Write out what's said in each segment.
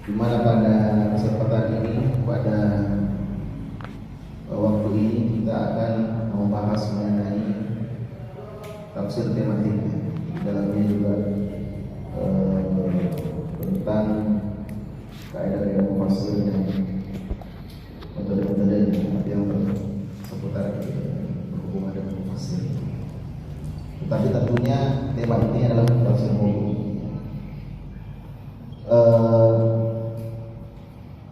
di mana pada kesempatan ini, pada waktu ini kita akan membahas mengenai tafsir tematik. Di dalamnya juga tentang kaidah mufassir yang metode-metode yang seputar berhubungan dengan mufassir. Tetapi tentunya tema ini adalah tafsir mawdu'i.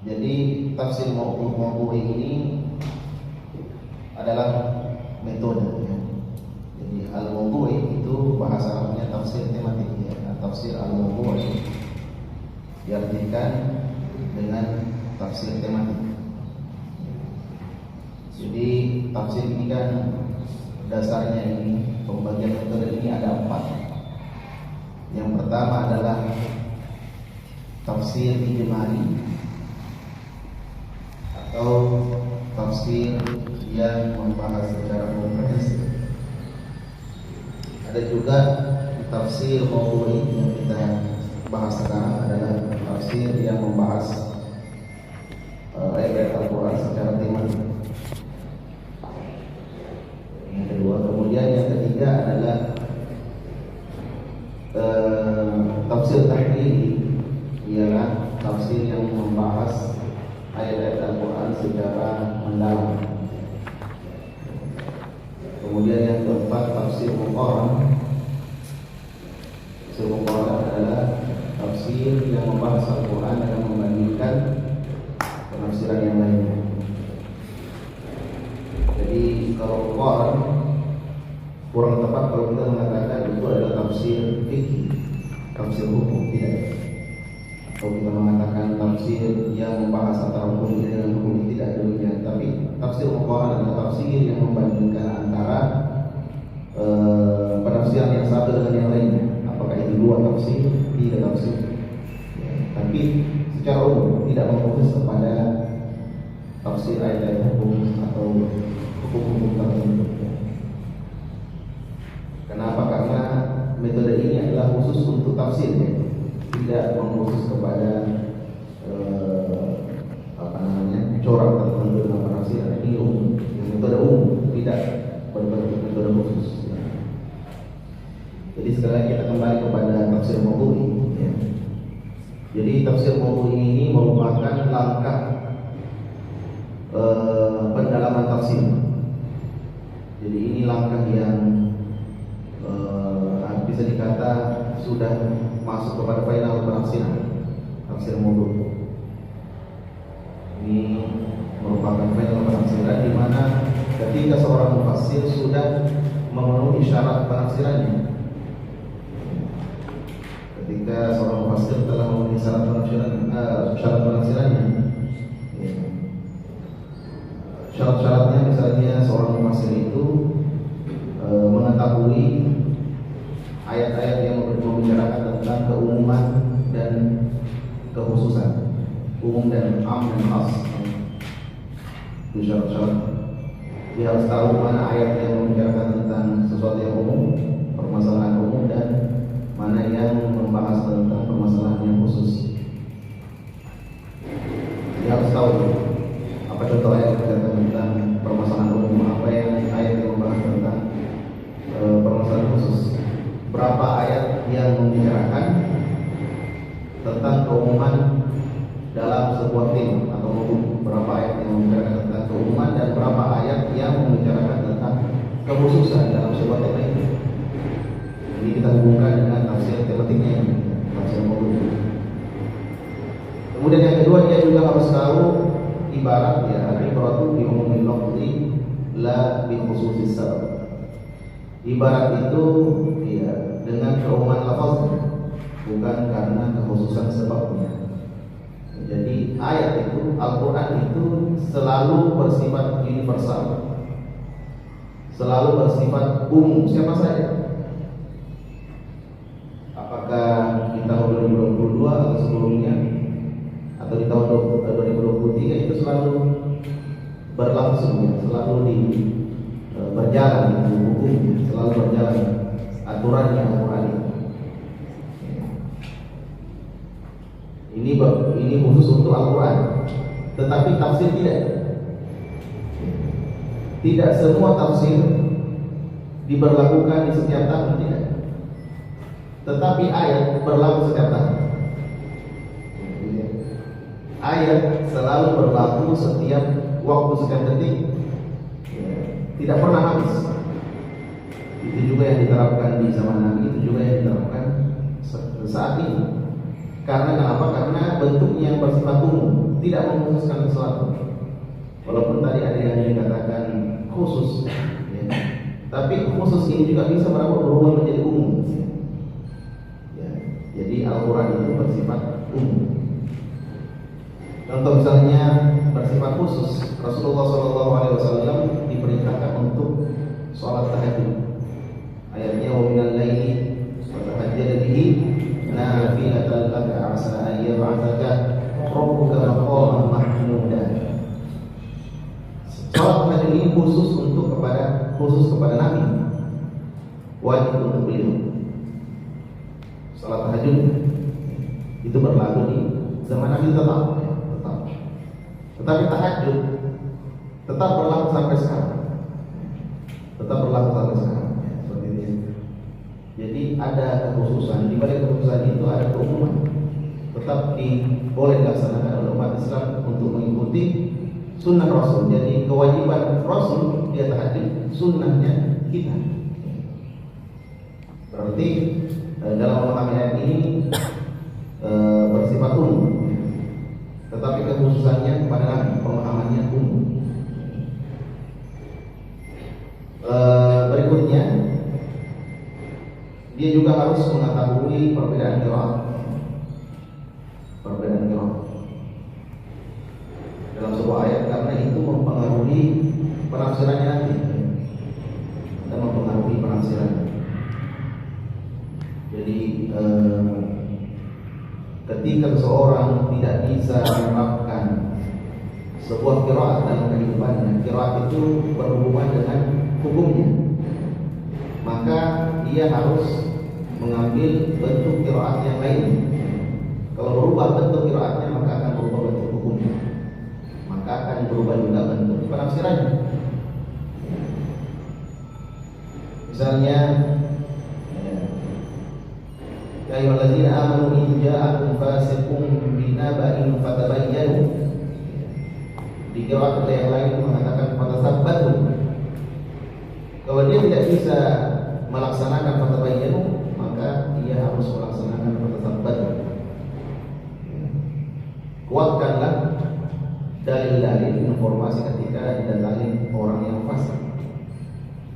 Jadi tafsir mawdu'i ini adalah metode ya. Jadi al-mawdu'i itu bahasa Arabnya tafsir tematik ya. Tafsir al-mawdu'i diartikan dengan tafsir tematik. Jadi tafsir ini kan dasarnya ini, pembagian metode ini ada 4. Yang pertama adalah tafsir ijmali atau tafsir yang membahas secara komprehensif. Ada juga tafsir mawdu'i yang kita bahas sekarang adalah tafsir yang membahas ayat Al-Quran secara tematik. Yang kedua, kemudian yang ketiga adalah tafsir tahlili, ialah tafsir yang membahas ayat-ayat Al-Quran secara mendalam. Kemudian yang keempat, tafsir muqarrah. Tafsir muqarrah adalah tafsir yang membahas Al-Quran dan membandingkan penafsiran yang lainnya. Jadi kalau muqarrah kurang tepat kalau kita mengatakan itu adalah tafsir fikih, tafsir hukum, tidak. Atau kita mengatakan tafsir yang membahas antara hukum dengan hukum, tidak demikian. Tapi tafsir muqarrah adalah tafsir yang membandingkan antara penafsiran yang satu dengan yang lainnya. Apakah itu dua tafsir, tiga tafsir ya, tapi secara umum tidak memfokus kepada tafsir ayat-ayat hukum atau hukum-hukum tertentu. Kenapa? Karena metode ini adalah khusus untuk tafsir ya. Tidak mengkhusus kepada corak tertentu dalam penafsiran. Ini umum, metode umum, tidak berbentuk metode khusus. Jadi sekarang kita kembali kepada tafsir mawdu'i ya. Jadi tafsir mawdu'i ini merupakan langkah pendalaman tafsir. Jadi ini langkah yang bisa dikata sudah masuk kepada final penafsiran tafsir mawdu'i. Ini merupakan final penafsiran di mana ketika seorang mufassir sudah memenuhi syarat penafsirannya. Ketika seorang mufassir telah memenuhi syarat penafsirannya, ya. Syarat-syaratnya misalnya seorang mufassir itu mengetahui ayat-ayat yang membicarakan tentang keumuman dan kekhususan, umum dan am dan khas. Itu syarat-syarat. Dia harus tahu mana ayat yang membicarakan tentang sesuatu yang umum, permasalahan umum, dan mana yang membahas tentang permasalahan yang khusus. Dia harus tahu apa contoh ayat yang membicarakan tentang permasalahan umum, apa yang ayat yang membahas tentang permasalahan khusus. Berapa ayat yang membicarakan tentang keumuman dalam sebuah tim atau umum, berapa ayat yang membicarakan tentang keumuman, dan berapa ayat yang membicarakan tentang kekhususan dalam sebuah tema itu. Ini kita hubungkan dengan tafsir tematiknya ini, tafsir mawdu'i. Kemudian yang kedua, dia juga harus tahu ibarat ya, al-ibratu bi umumil lafzi la bi khususis sabab. Ibarat itu ya dengan keumuman lafaznya, bukan karena kekhususan sebabnya. Jadi ayat itu, Al-Quran itu selalu bersifat universal, selalu bersifat umum, siapa saja. Apakah di tahun 2022 atau sebelumnya, atau di tahun 2023, itu selalu berlangsung ya, selalu berjalan hukumnya, selalu berjalan aturannya Al-Quran. Ini khusus untuk Al-Quran. Tetapi tafsir tidak. Tidak semua tafsir diberlakukan di setiap tahun, tidak. Tetapi ayat berlaku setiap tahun. Ayat selalu berlaku setiap waktu, setiap detik, tidak pernah habis. Itu juga yang diterapkan di zaman Nabi, itu juga yang diterapkan saat ini. Karena kenapa? Karena bentuknya yang bersifat umum, tidak mengkhususkan sesuatu. Walaupun tadi ada yang dikatakan khusus, ya. Tapi khusus ini juga bisa berubah menjadi umum. Ya. Jadi Al-Quran itu bersifat umum. Contoh misalnya bersifat khusus, Rasulullah SAW diperintahkan untuk sholat tahajud. Ayatnya wa minal laili fatahajjad bihi nafilatan laka asa an yab'atsaka rabbuka maqaman mahmuda. Salat tahajud ini khusus kepada Nabi, wajib untuk beliau. Salat tahajud itu berlaku di zaman Nabi tetap. Tetapi tahajud tetap berlaku sampai sekarang. Seperti ini. Jadi ada kekhususan, di balik kekhususan itu ada keumuman. Tetap boleh dilaksanakan oleh umat Islam untuk mengikuti sunnah Rasul. Jadi kewajiban Rasul dia tahajud, sunnahnya kita. Berarti dalam memahami ayat ini bersifat umum. Tetapi kekhususannya kepada Nabi, pemahamannya umum. Berikutnya, dia juga harus mengetahui perbedaan qiraat. Dalam sebuah ayat, karena itu mempengaruhi penafsirannya nanti. Dan mempengaruhi penafsirannya. Jadi ketika seseorang tidak bisa menerapkan sebuah qiraat dalam kehidupannya, qiraat itu berhubungan dengan hukumnya, maka dia harus mengambil bentuk qiraat yang lain. Kalau berubah bentuk qiraatnya, maka akan berubah bentuk hukumnya, maka akan berubah juga bentuk penafsirannya. Misalnya, ya ayyuhalladzina amanu in ja'akum fasiqun binaba'in fatabayyanu. Di qiraat yang lain mengatakan fatasabbatu. Kalau dia tidak bisa melaksanakan fatabayyanu, maka dia harus melaksanakan fatasabbatu. Kuatkanlah dalil-dalil informasi ketika didatangi orang yang fasik.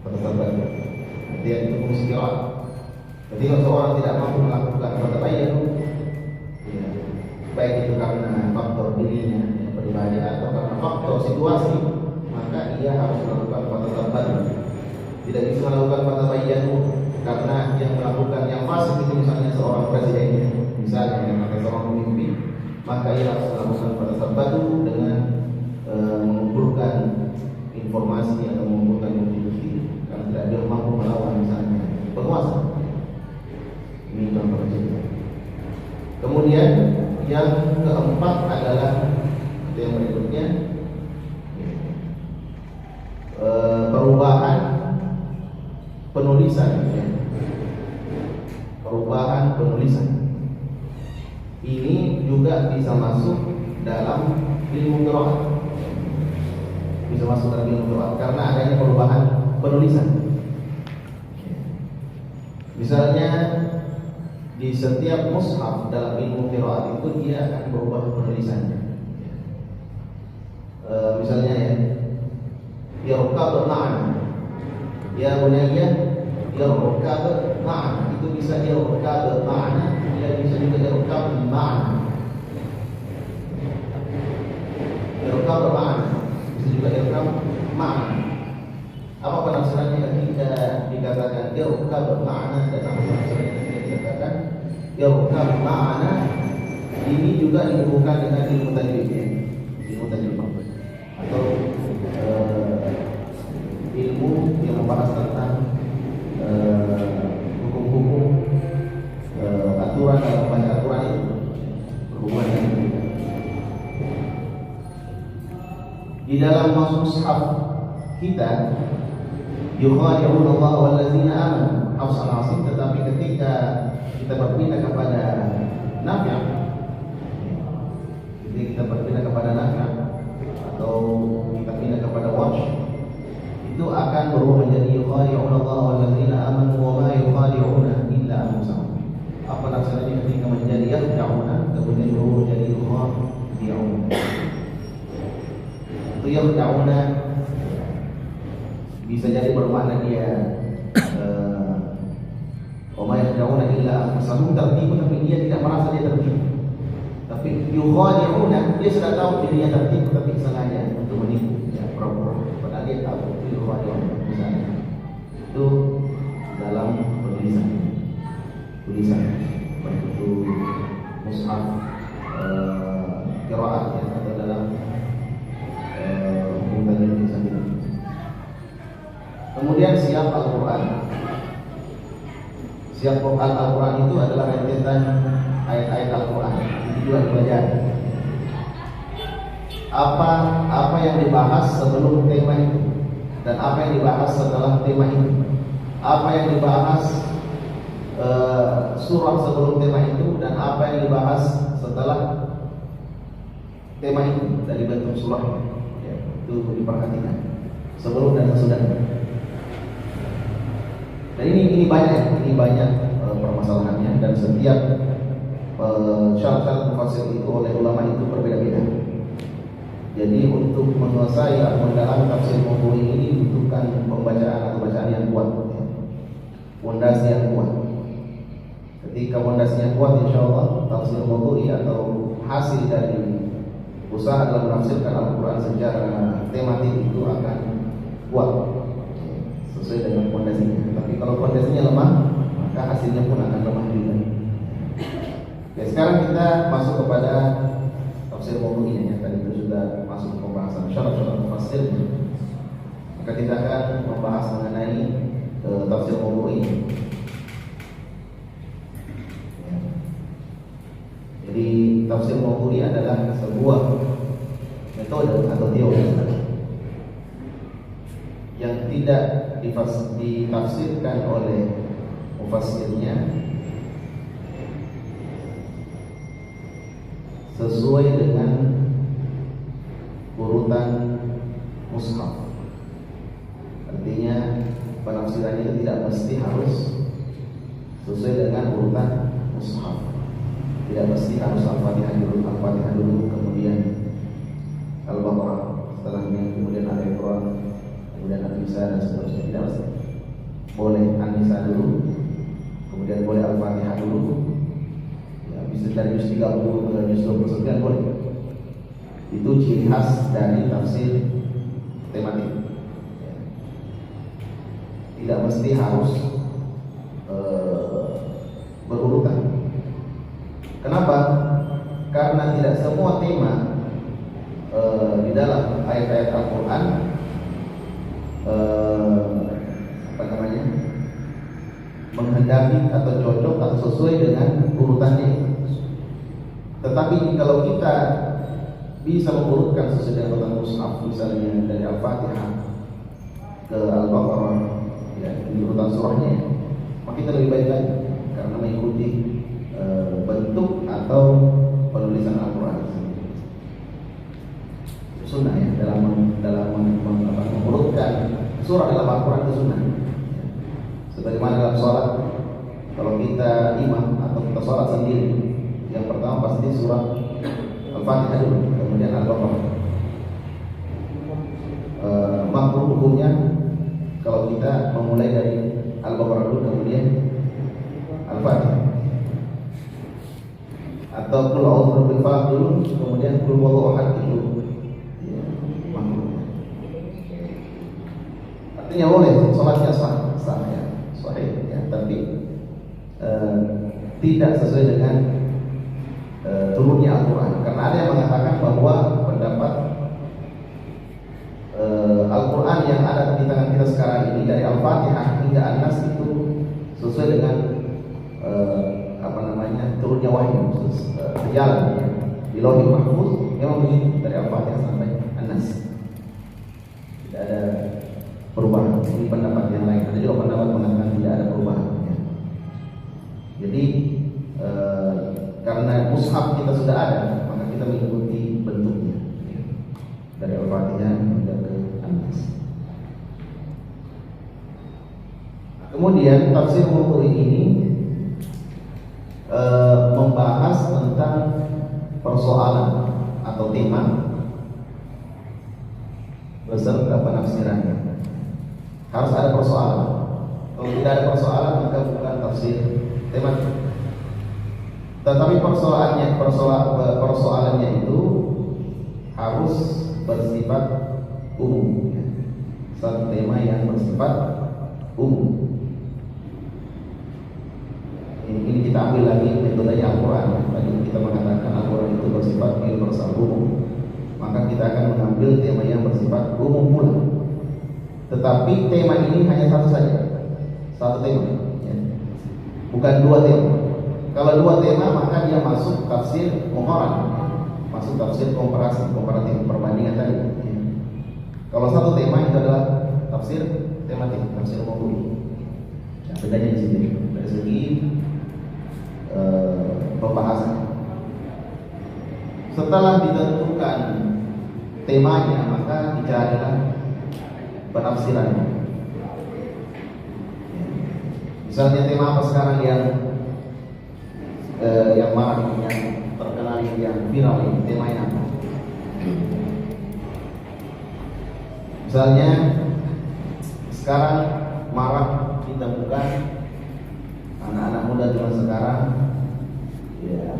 Fatasabbatu. Dia itu fungsi qiraat. Ketika seorang tidak mampu melakukan fatabayyanu, ya, baik itu karena faktor dirinya yang berbahaya atau karena faktor situasi, maka ia harus melakukan fatasabbatu. Tidak bisa melakukan fatabayyanu karena yang melakukan yang fasik itu misalnya seorang presidennya, misalnya yang seorang pemimpin, maka ia harus melakukan fatasabbatu dengan mengumpulkan informasi atau mengumpulkan bukti-bukti karena tidak dia mampu melawan misalnya penguasa. Ini contoh saja. Kemudian yang keempat adalah yang berikutnya, perubahan penulisan. Perubahan penulisan ini juga bisa masuk dalam ilmu qiraat. Bisa masuk dalam ilmu qiraat karena adanya perubahan penulisan. Misalnya di setiap mushaf dalam ilmu qiraat itu dia akan berubah penulisannya. Misalnya yarkab ma'an, ya bunayya yarkab ma'an, itu bisa yarkab ma'an, dia bisa juga yarkab ma'an. Yarkab ma'an, bisa juga yarkab ma'an. Apa penafsirannya ketika dikatakan yarkab ma'an dan apa penafsirannya ketika dikatakan yarkab ma'ana? Ini juga dihubungkan dengan ilmu tajwid, ilmu tajwid atau ilmu yang membahas tentang hukum-hukum aturan dalam membaca Al-Quran itu berhubungan di dalam mushaf kita yukhadi'un Allah walladzina amanu hafs al-asim, tetapi ketika kita berpindah kepada Nafi', jadi kita berpindah kepada Nafi' atau kita pindah kepada Warsh, itu akan berubah menjadi yukhadi'un Allah walladzina amanu wa ma yukhadi'una illa anfusahum. Apa nafsanya ketika menjadi yakhda'una kemudian berubah menjadi yukhadi'un. Itu yakhda'una bisa jadi bermakna dia wa ma yakhda'una illa anfusahum tertipu, tapi dia tidak merasa dia tertipu. Tapi yukhadi'una dia sudah tahu dirinya tertipu tapi sengaja untuk menipu, ya pura-pura padahal dia tahu itu yukhadi'una. Misalnya itu dalam tulisan bentuk mushaf qiraat ya, atau dalam tulisan itu. Kemudian siap Al-Quran. Siap Al-Quran itu adalah rentetan ayat-ayat Al-Quran. Itu juga dipelajari. Apa yang dibahas sebelum tema itu dan apa yang dibahas setelah tema itu. Apa yang dibahas surah sebelum tema itu dan apa yang dibahas setelah tema itu dari bentuk surah ya, itu diperhatikan sebelum dan sesudah. Dan ini banyak permasalahannya, dan setiap syarat-syarat mufassir itu oleh ulama itu berbeda-beda. Jadi untuk menguasai atau mendalami tafsir Mawdu'i ini dibutuhkan pembacaan atau bacaan yang kuat, fondasi yang kuat. Ketika fondasinya kuat, insya Allah tafsir Mawdu'i atau hasil dari usaha dalam menafsirkan Al-Quran secara tematik itu akan kuat sesuai dengan fondasinya. Tapi kalau fondasinya lemah, maka hasilnya pun akan lemah juga. Oke, sekarang kita masuk kepada tafsir Mawdu'i ya. Tadi itu sudah masuk pembahasan syarat-syarat mufassir. Maka kita akan membahas mengenai tafsir Mawdu'i. Jadi tafsir Mawdu'i adalah sebuah metode atau teori yang tidak ditafsirkan oleh mufassirnya sesuai dengan urutan mushaf. Artinya penafsirannya itu tidak mesti harus sesuai dengan urutan mushaf. Tidak mesti harus Al-Fatihah dulu, kemudian Al-Baqarah, setelahnya kemudian Al-Imran, kemudian An-Nisa dan seterusnya. Tidak mesti. Boleh An-Nisa dulu, kemudian boleh Al-Fatihah dulu. Ya, bisa dari juz 30 ke juz 29 boleh. Itu ciri khas dari tafsir tematik. Ya. Tidak mesti harus berurutan. Kenapa? Karena tidak semua tema di dalam ayat-ayat Al-Quran menghendaki atau cocok atau sesuai dengan urutannya. Tetapi kalau kita bisa mengurutkan sesuai dengan urutan mushaf, misalnya dari Al-Fatihah ke Al-Baqarah, ya, di urutan surahnya, maka kita lebih baik lagi karena mengikuti bentuk atau penulisan Al-Quran. Sunnah ya, dalam mengurutkan surah dalam Al-Quran itu sunnah. Sebagaimana dalam sholat, kalau kita imam atau kita sholat sendiri, yang pertama pasti surah Al-Fatihah dulu, kemudian Al-Baqarah. Makruh hukumnya kalau kita memulai dari Al-Baqarah dulu, kemudian Al-Fatihah. Atau qul a'udzu birabbil falaq dulu, kemudian qul huwallahu ahad dulu. Ya, makruh. Artinya boleh, sholatnya sah ya, sahih ya, tapi tidak sesuai dengan turunnya Al-Quran. Karena ada yang mengatakan bahwa pendapat Al-Quran yang ada di tangan kita sekarang ini dari Al-Fatihah hingga An-Nas itu sesuai dengan turunnya wahyu, sejalan ya. Di Lauhul Mahfuz memang begitu dari Al-Fatihah sampai An-Nas. tidak ada perubahan. Ini pendapat yang lain. Ada juga pendapat mengatakan tidak ada perubahan. Ya. Jadi karena mushaf kita sudah ada, maka kita mengikuti bentuknya dari Al-Fatihah hingga ke An-Nas. Kemudian tafsir Mawdu'i ini membahas tentang persoalan atau tema beserta penafsirannya. Harus ada persoalan. Kalau tidak ada persoalan maka bukan tafsir tema. Tetapi persoalannya itu harus bersifat umum. Satu tema yang bersifat umum. Ini kita ambil lagi metodenya Al-Quran. Tadi kita mengatakan Al-Quran itu bersifat universal umum, maka kita akan mengambil tema yang bersifat umum pula. Tetapi tema ini hanya satu saja, satu tema, ya. Bukan dua tema. Kalau dua tema maka dia masuk tafsir muqaran, masuk tafsir komparatif perbandingan tadi, ya. Kalau satu tema itu adalah tafsir tematik, tafsir mawdu'i. Nah, bedanya di sini dari segi pembahasan. Setelah ditentukan temanya, maka dicarilah penafsirannya. Misalnya tema apa sekarang yang marak, yang terkenal, yang viral ini, temanya apa? Misalnya sekarang marak ditemukan anak-anak muda zaman sekarang, ya,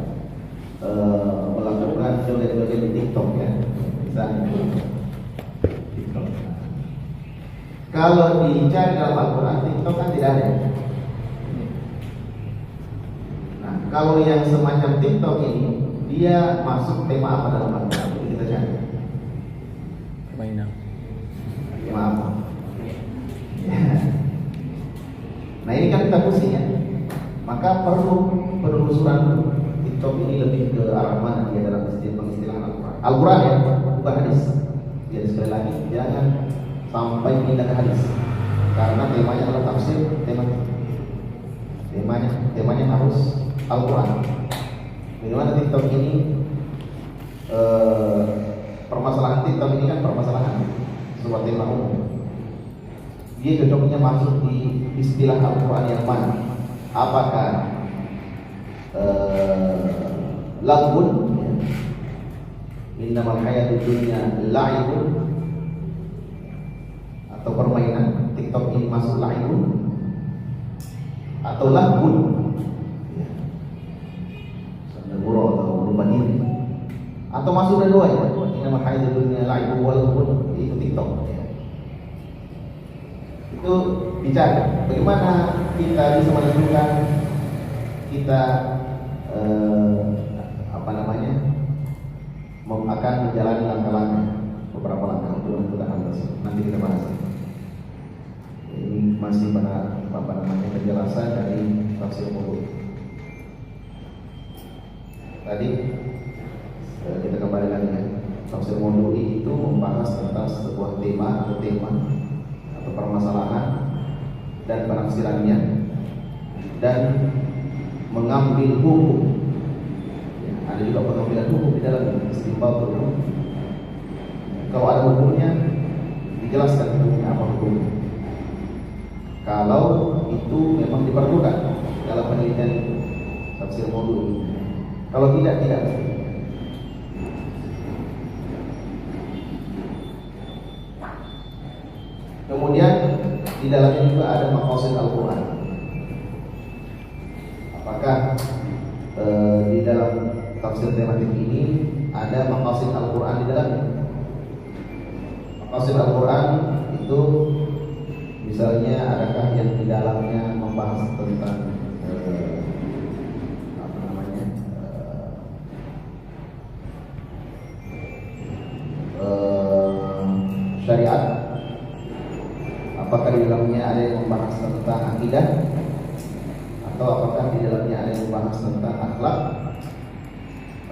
melakukan joget-joget di TikTok, ya, misalnya TikTok. Kalau dicari dalam Al-Quran, TikTok kan tidak ada. Nah, kalau yang semacam TikTok ini, dia masuk tema apa dalam Al-Quran? Jadi kita cari. Mainan. Tema apa? Ya. Nah, ini kan kita pusing, ya. Maka perlu penelusuran TikTok ini lebih ke arah mana dia dalam pengistilahan Al-Quran. Al-Quran, ya, bukan hadis. Jadi sekali lagi, jangan sampai pindah ke hadis, karena temanya adalah tafsir temanya harus Al-Quran. Bagaimana TikTok ini, permasalahan TikTok ini kan permasalahan sebuah tema umum. Dia cocoknya masuk di istilah Al-Quran yang mana? Apakah laghun, ya, innamal hayatud dunya la'ibun, atau permainan? TikTok ini masuk la'ibun atau laghun, ya, sandaguro atau berubah diri, atau masuk dua-duanya? Innamal hayatud dunya la'ibun wa laghun, itu TikTok, ya. Itu bicara bagaimana kita bisa menentukan kita akan menjalani langkah-langkah, beberapa langkah untuk menentukan hal tersebut. Nanti kita bahas. Ini masih pada penjelasan dari tafsir mawdu'i. Tadi kita kembali lagi, ya. Tafsir mawdu'i itu membahas tentang sebuah tema atau permasalahan dan penafsirannya, dan mengambil hukum. Ya, ada juga pengambilan hukum di dalam istinbat hukum. Kalau ada hukumnya, dijelaskan hukumnya apa hukumnya. Kalau itu memang diperlukan dalam penelitian tafsir mawdu'i. Kalau tidak. Kemudian di dalamnya juga ada maqasid Al-Quran. Apakah di dalam tafsir tematik ini ada maqasid Al-Quran di dalamnya? Maqasid Al-Quran itu misalnya adakah yang di dalamnya membahas tentang syariat? Apakah di dalamnya ada yang membahas tentang akidah, atau apakah di dalamnya ada yang membahas tentang akhlak,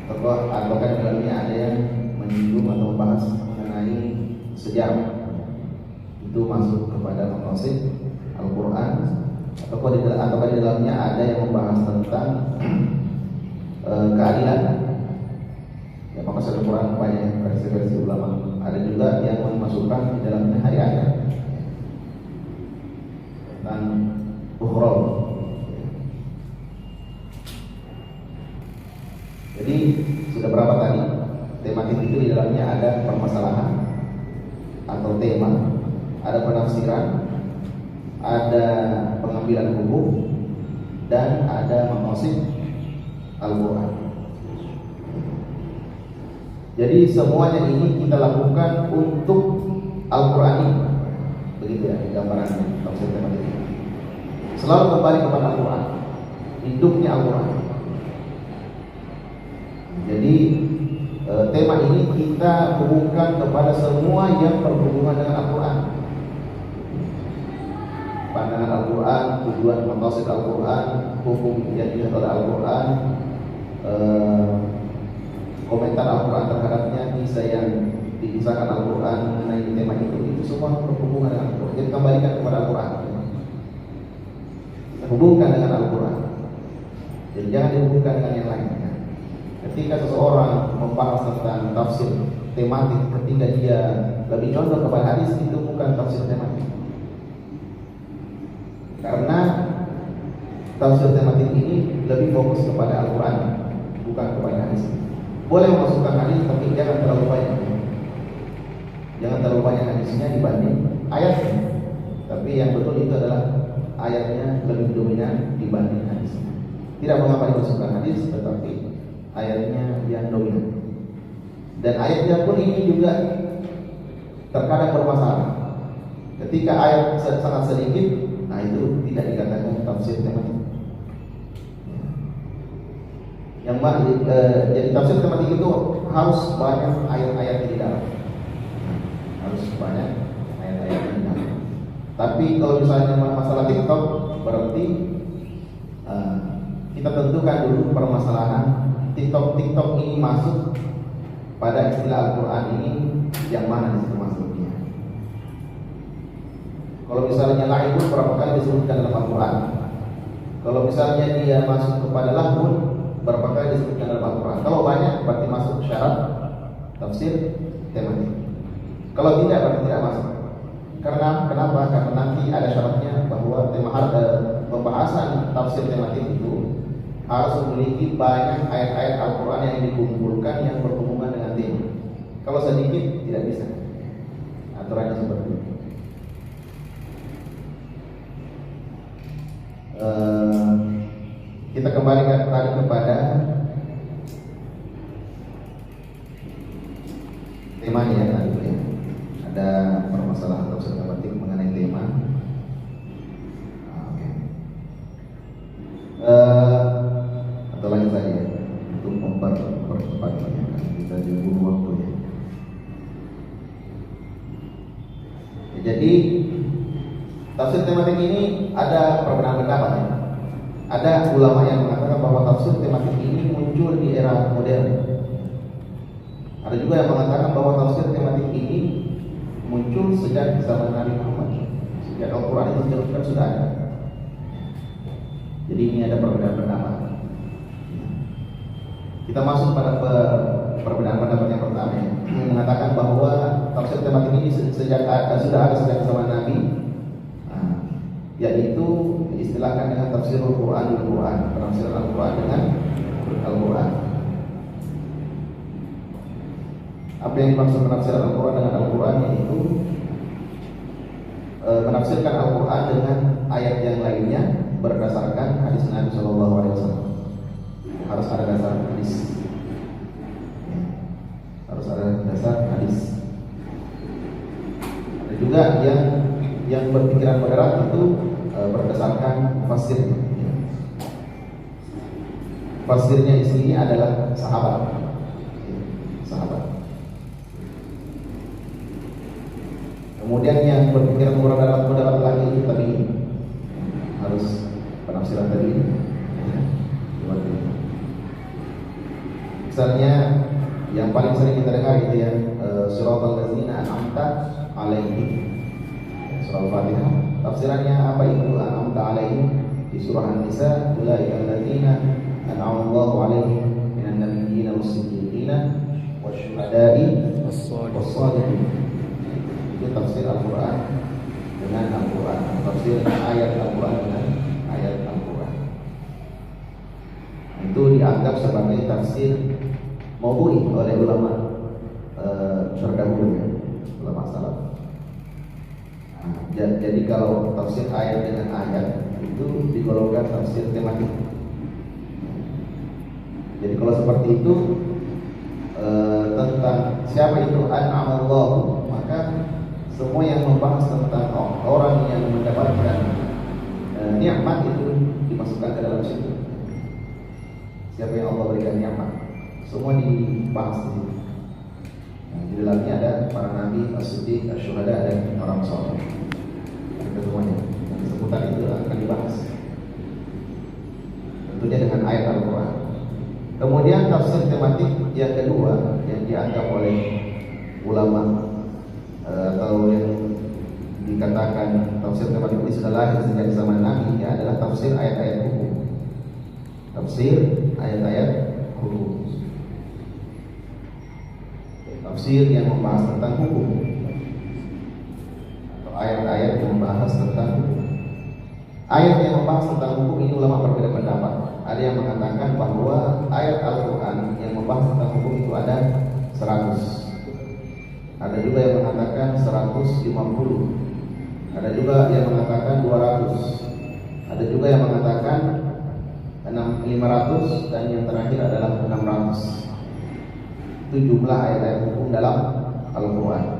apakah di dalamnya ada yang menyinggung atau membahas mengenai sejarah? itu masuk kepada maqasid Al-Quran, atau di dalamnya ada yang membahas tentang keadilan. Ya, maqasid Al-Quran banyak versi-versi ulama. Ada juga yang memasukkan di dalamnya ayat tentang ukhrah. Jadi sudah berapa tadi tematik itu? Di dalamnya ada permasalahan atau tema, ada penafsiran, ada pengambilan hukum, dan ada maqasid Al-Quran. Jadi semuanya ini kita lakukan untuk Al-Quran ini. Begitu ya gambarannya tafsir tematik ini. Selalu kembali kepada Al-Quran, hidupnya Al-Quran. Jadi tema ini kita hubungkan kepada semua yang berhubungan dengan Al-Quran. Pandangan Al-Quran, tujuan maqasid Al-Quran, hukum yang dilihat oleh Al-Quran, komentar Al-Quran terhadapnya, kisah yang dikisahkan Al-Quran mengenai tema itu semua berhubungan dengan Al-Quran. Jadi kembalikan kepada Al-Quran, hubungkan dengan Al-Quran. Jadi jangan dihubungkan dengan yang lain. Ketika seseorang membahas tentang tafsir tematik, ketika dia lebih condong kepada hadis, itu bukan tafsir tematik. Karena tafsir tematik ini lebih fokus kepada Al-Quran, bukan kepada hadis. Boleh memasukkan hadis, tapi jangan terlalu banyak. Jangan terlalu banyak hadisnya dibanding ayatnya. Tapi yang betul itu adalah ayatnya lebih dominan dibanding hadisnya. Tidak mengapa dimasukkan hadis, tetapi ayatnya yang dominan. Dan ayatnya pun ini juga terkadang bermasalah. Ketika ayat sangat sedikit, nah itu tidak dikatakan tafsir tematik. Jadi tafsir tematik itu harus banyak ayat-ayat di dalam. Harus banyak ayat-ayat di dalam. Tapi kalau misalnya masalah TikTok, berarti kita tentukan dulu permasalahan TikTok ini masuk pada istilah Al-Quran ini yang mana di situ masuknya. Kalau misalnya laibun, berapa kali disebutkan dalam Al-Quran? Kalau misalnya dia masuk kepada lahun, berapa kali disebutkan dalam Al-Quran? Kalau banyak, berarti masuk syarat tafsir tematik. Kalau tidak, berarti tidak masuk. Kenapa? Karena nanti ada syaratnya bahwa pembahasan tafsir tematik itu harus memiliki banyak ayat-ayat Al-Quran yang dikumpulkan yang berhubungan dengan tema. Kalau sedikit tidak bisa. Aturannya seperti itu. Kita kembalikan tadi kepada temanya tadi ya. Ada permasalahan tafsir tematik mengenai tema. Atau lanjut saja untuk mempercepat kita diburu waktu ya. Jadi tafsir tematik ini ada perbedaan pendapat ya. Ada ulama yang mengatakan bahwa tafsir tematik ini muncul di era modern. Ada juga yang mengatakan bahwa tafsir tematik ini muncul sejak zaman Nabi Muhammad. Sejak Al-Quran itu diturunkan sudah ada. Jadi ini ada perbedaan pendapat. Kita masuk pada perbedaan pendapat yang pertama ya. Mengatakan bahwa tafsir tematik ini sudah ada sejak zaman Nabi, yaitu diistilahkan dengan tafsir Al-Quran Al-Quran, penafsiran Al-Quran dengan Al-Quran. Apa yang dimaksud penafsiran Al-Quran dengan Al-Quran, yaitu menafsirkan Al-Quran dengan ayat yang lainnya berdasarkan hadis Nabi SAW. Harus ada dasar hadis. Harus ada dasar hadis. Ada juga yang berpikiran moderat itu berdasarkan fasir. Fasirnya di sini adalah sahabat. Kemudian yang berpikiran moderat lagi itu tadi harus penafsiran tadi. Misalnya yang paling sering kita dengar itu ya, siratal ladzina an'amta alaihim. surah Al-Fatihah. Tafsirannya apa itu? An'amta alaihim di surah An-Nisa, ulaika alladzina an'ama Allahu alaihim minan nabiyyin was-siddiqin wasyuhada'i was-shalihin. Itu tafsir Al-Quran dengan Al-Quran, tafsir ayat Al-Quran dengan ayat Al-Quran. Itu dianggap sebagai tafsir maudhu'i oleh ulama terdahulu, ya, ulama salaf. Jadi kalau tafsir ayat dengan ayat itu digolongkan tafsir tematik. Jadi kalau seperti itu tentang siapa itu an'amallahu, maka semua yang membahas tentang orang yang mendapatkan nikmat itu dimasukkan ke dalam situ. Siapa yang Allah berikan nikmat, semua dibahas di situ. Di dalamnya ada para nabi, as-siddiq, asy-syuhada, dan orang saleh. Itu semuanya. Yang seputar itu akan dibahas. Tentunya dengan ayat Al-Quran. Kemudian tafsir tematik yang kedua yang dianggap oleh ulama atau yang dikatakan tafsir tematik ini sudah lahir sejak zaman Nabi, ya, adalah tafsir ayat-ayat hukum. Tafsir ayat-ayat hukum. Tafsir yang membahas tentang hukum, atau ayat-ayat yang membahas tentang hukum. Ayat yang membahas tentang hukum ini ulama berbeda pendapat. Ada yang mengatakan bahwa ayat Al-Quran yang membahas tentang hukum itu ada 100. Ada juga yang mengatakan 150. Ada juga yang mengatakan 200. Ada juga yang mengatakan 500, dan yang terakhir adalah 600. Itu jumlah ayat-ayat hukum dalam Al-Quran.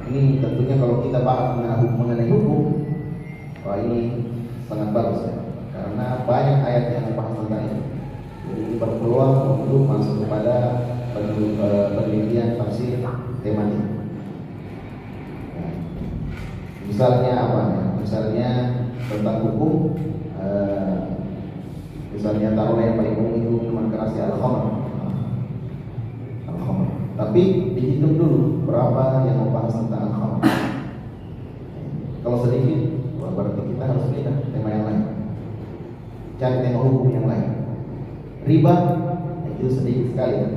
Ini tentunya kalau kita bahas mengenai hukum, wah ini sangat bagus, ya, karena banyak ayat yang membahas tentang ini. Jadi ini berpeluang untuk masuk kepada penelitian tafsir tematik. Misalnya apa? Misalnya tentang hukum, misalnya taruhlah yang paling umum itu minuman keras, ya, al-khamr. Tapi dihitung dulu berapa yang membahas tentang al-khamr. Kalau sedikit, berarti kita harus pindah tema yang lain, cari tema hukum yang lain. Riba itu sedikit sekali, ya.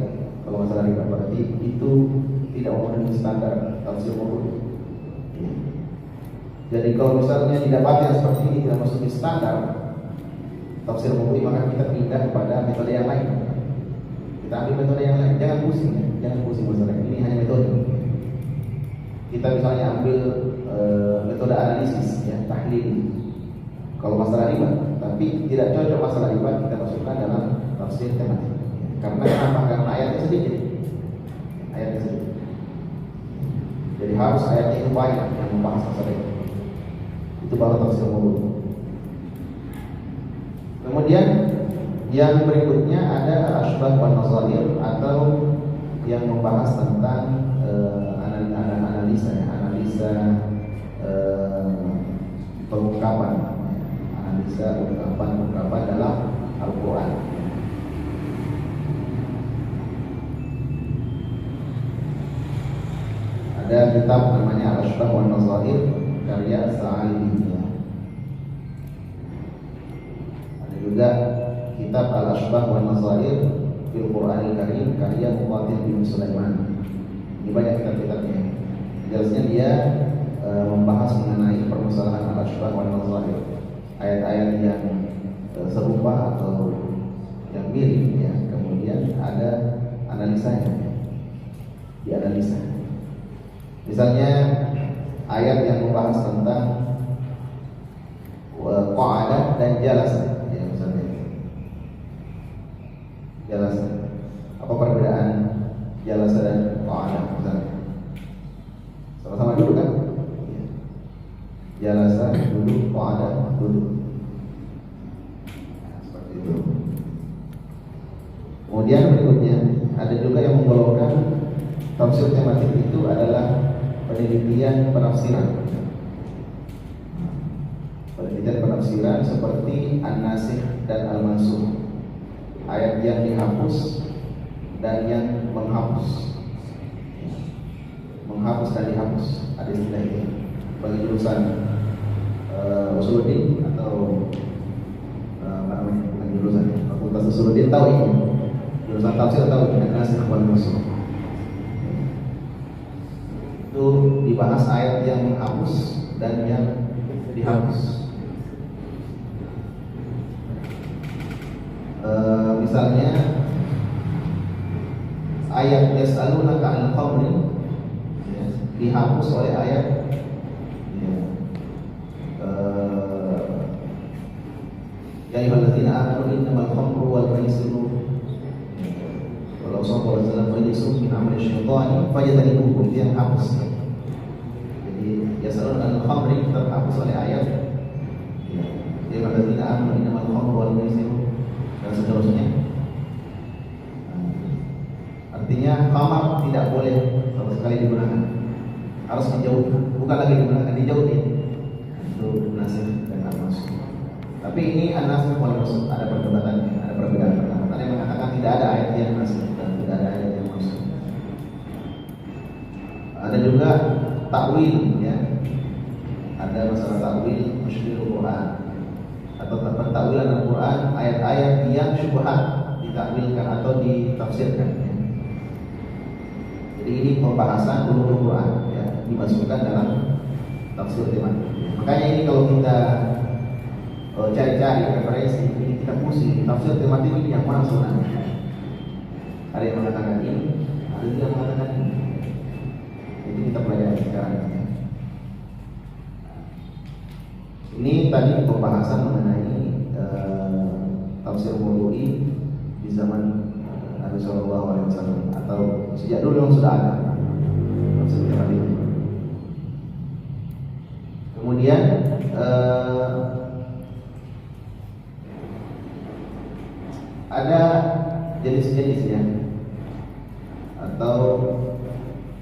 Kalau masalah riba berarti itu tidak memenuhi standar tafsir hukum. Jadi kalau misalnya didapati yang seperti ini tidak masuk di standar tafsir hukum, maka kita pindah kepada metode yang lain. Kita ambil metode yang lain, jangan pusing, ya. Jangan pusing masalah ini, hanya metode. Kita misalnya ambil metode analisis, ya, tahlil. Kalau masalah riba, tapi tidak cocok masalah riba, kita masukkan dalam tafsir tematik. Karena kenapa? Karena ayatnya sedikit. Ayatnya sedikit. Jadi harus ayatnya itu banyak yang membahas masalah itu. Itu baru tafsir umum. Kemudian yang berikutnya ada al-ashbah wan nazair, atau yang membahas tentang analisa, ya, analisa pengungkapan, analisa ungkapan dalam Al-Quran. Ada kitab namanya Al-Ashbah wan Nazair karya Sa'ali. Ada juga kitab Al-Ashbah wan Nazair fil Qur'anil Karim karya Muqatil bin Sulaiman. Ini banyak kitab-kitabnya. Jelasnya dia membahas mengenai permasalahan Al-Ashbah wan Nazair, ayat-ayat yang serupa atau yang mirip, ya. Kemudian ada analisanya, dianalisa. Misalnya ayat yang membahas tentang qa'adah dan jalasa, ya, misalnya jalasa. Apa perbedaan jalasa dan qa'adah? Misalnya sama-sama duduk, kan? Jalasa duduk, qa'adah duduk. Nah, seperti itu. Kemudian berikutnya ada juga yang menggolongkan tafsir tematik itu adalah penelitian penafsiran. Penelitian penafsiran seperti an-nasikh dan al-mansukh, ayat yang dihapus dan yang menghapus. menghapus dan dihapus, ada istilah ini bagi jurusan Usuluddin atau apa namanya, bukan jurusan Fakultas Usuluddin tahu ini, jurusan tafsir tahu ini, nasikh wal mansukh. Itu dibahas ayat yang menghapus dan yang dihapus. Misalnya ayat yas'alunaka 'anil khamri dihapus oleh ayat ya ayyuhalladzina amanu innamal khamru wal maisiru wal ansabu wal azlam rijsun min 'amali syaitani fajtanibuhu, itu yang hapus. Jadi yas'alunaka 'anil khamri terhapus oleh ayat ya ayyuhalladzina amanu innamal khamru wal maisiru dan seterusnya. Artinya khamar tidak boleh sama sekali digunakan, harus dijauhkan, bukan lagi digunakan, dijauhi. Itu nasikh dan al-mansukh. Tapi ini an-nasikh wal mansukh ada perdebatan, ada perbedaan pendapat. Ada yang mengatakan tidak ada ayat yang nasikh dan tidak ada ayat yang mansukh. Ada juga takwil, ya. Ada masalah takwil musyriqul Quran atau pentakwilan Al-Quran, ayat-ayat yang syubhat ditakwilkan atau ditafsirkan, ya. Jadi ini pembahasan ulumul Quran, ya, dimasukkan dalam tafsir tematik. Makanya ini kalau kita cari-cari referensi, ini kita pusing tafsir tematik ini yang mana sebenarnya. Ada yang mengatakan ini, ada juga yang mengatakan ini. Itu kita pelajari sekarang. Ini tadi pembahasan mengenai tafsir maudu'i di zaman Nabi Sallallahu Alaihi Wasallam atau sejak dulu yang sudah ada tafsir tematik. Kemudian ada jenis-jenisnya atau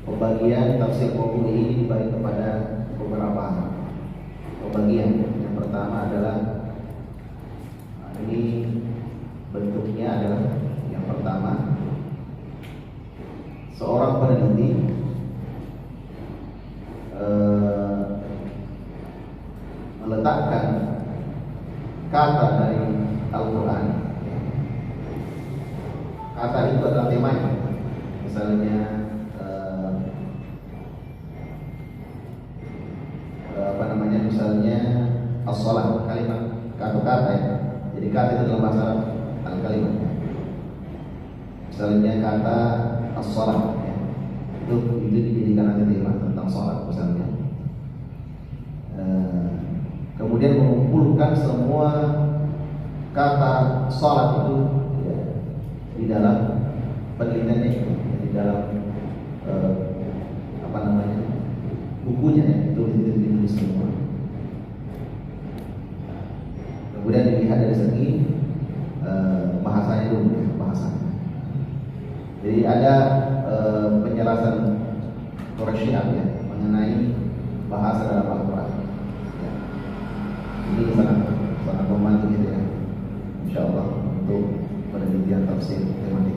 pembagian tafsir maudu'i ini dibagi kepada beberapa pembagian. Yang pertama adalah ini bentuknya adalah yang pertama seorang peneliti meletakkan kata dari Al-Quran. Kata itu adalah temanya. Misalnya misalnya as-shalah, kalimat kata-kata, ya. Jadi kata itu dalam bahasa al-kalimat, ya. Misalnya kata as-shalah, ya. Itu dijadikan nanti tema tentang sholat misalnya. Kemudian mengumpulkan semua kata sholat itu, ya, di dalam penelitiannya itu, di dalam bukunya, ya, itu ditulis semua. Kemudian dilihat dari segi bahasanya dulu, bahasanya. Jadi ada penjelasan Quraisy, ya, mengenai bahasa dalam Al-Quran. Ya. Ini sangat membantu kita, ya, insyaallah untuk penelitian tafsir tematik.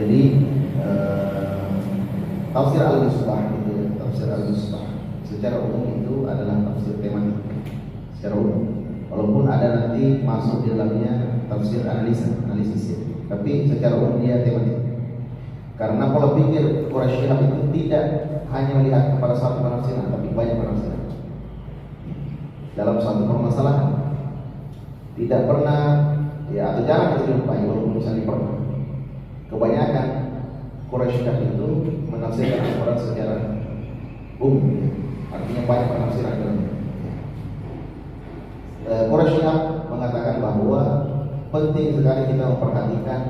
Jadi tafsir al-Misbah itu, ya, tafsir al-Misbah secara umum itu adalah tafsir tematik secara umum. Walaupun ada nanti masuk di dalamnya tafsir analisis, ya. Tapi secara umum dia tematik. Karena pola pikir Quraisy itu tidak hanya melihat kepada satu penafsiran, tapi banyak penafsiran dalam satu permasalahan. Tidak pernah, ya, atau jarang dijumpai, walaupun misalnya pernah. Kebanyakan Quraisy itu menafsirkan Al-Quran secara umum, ya. Artinya banyak penafsiran dalamnya. Quraisy mengatakan bahwa penting sekali kita memperhatikan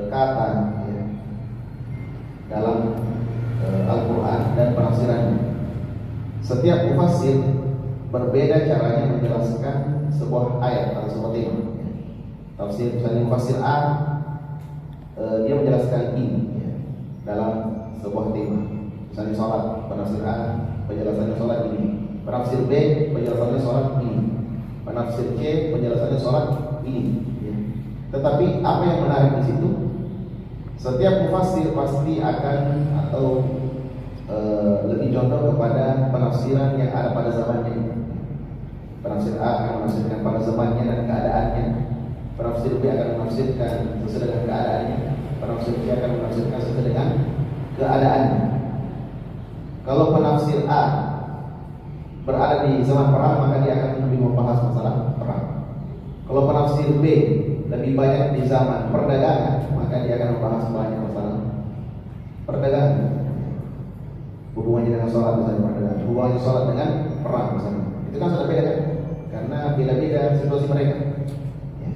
kata, ya, dalam Al-Quran dan penafsirannya. Setiap mufassir berbeda caranya menjelaskan sebuah ayat atau sebuah tema. Tafsir misalnya mufassir A, dia menjelaskan ini, ya, dalam sebuah tema. Misalnya sholat, penafsir A penjelasannya sholat ini. Penafsir B penjelasannya sholat ini. Penafsir C penjelasannya sholat ini, ya. Tetapi apa yang menarik di situ? Setiap mufassir pasti akan atau lebih condong kepada penafsiran yang ada pada zamannya. Penafsir A akan menafsirkan pada zamannya dan keadaannya. Penafsir B akan menafsirkan sesuai dengan keadaannya. Penafsir C akan menafsirkan sesuai dengan keadaannya. Kalau penafsir A berada di zaman perang, maka dia akan lebih membahas masalah perang. Kalau penafsir B lebih banyak di zaman perdagangan, maka dia akan membahas banyak masalah perdagangan. Hubungannya dengan sholat misalnya perdagangan, hubungannya sholat dengan perang misalnya. Itu kan sudah beda kan? Karena beda-beda situasi mereka. Ya.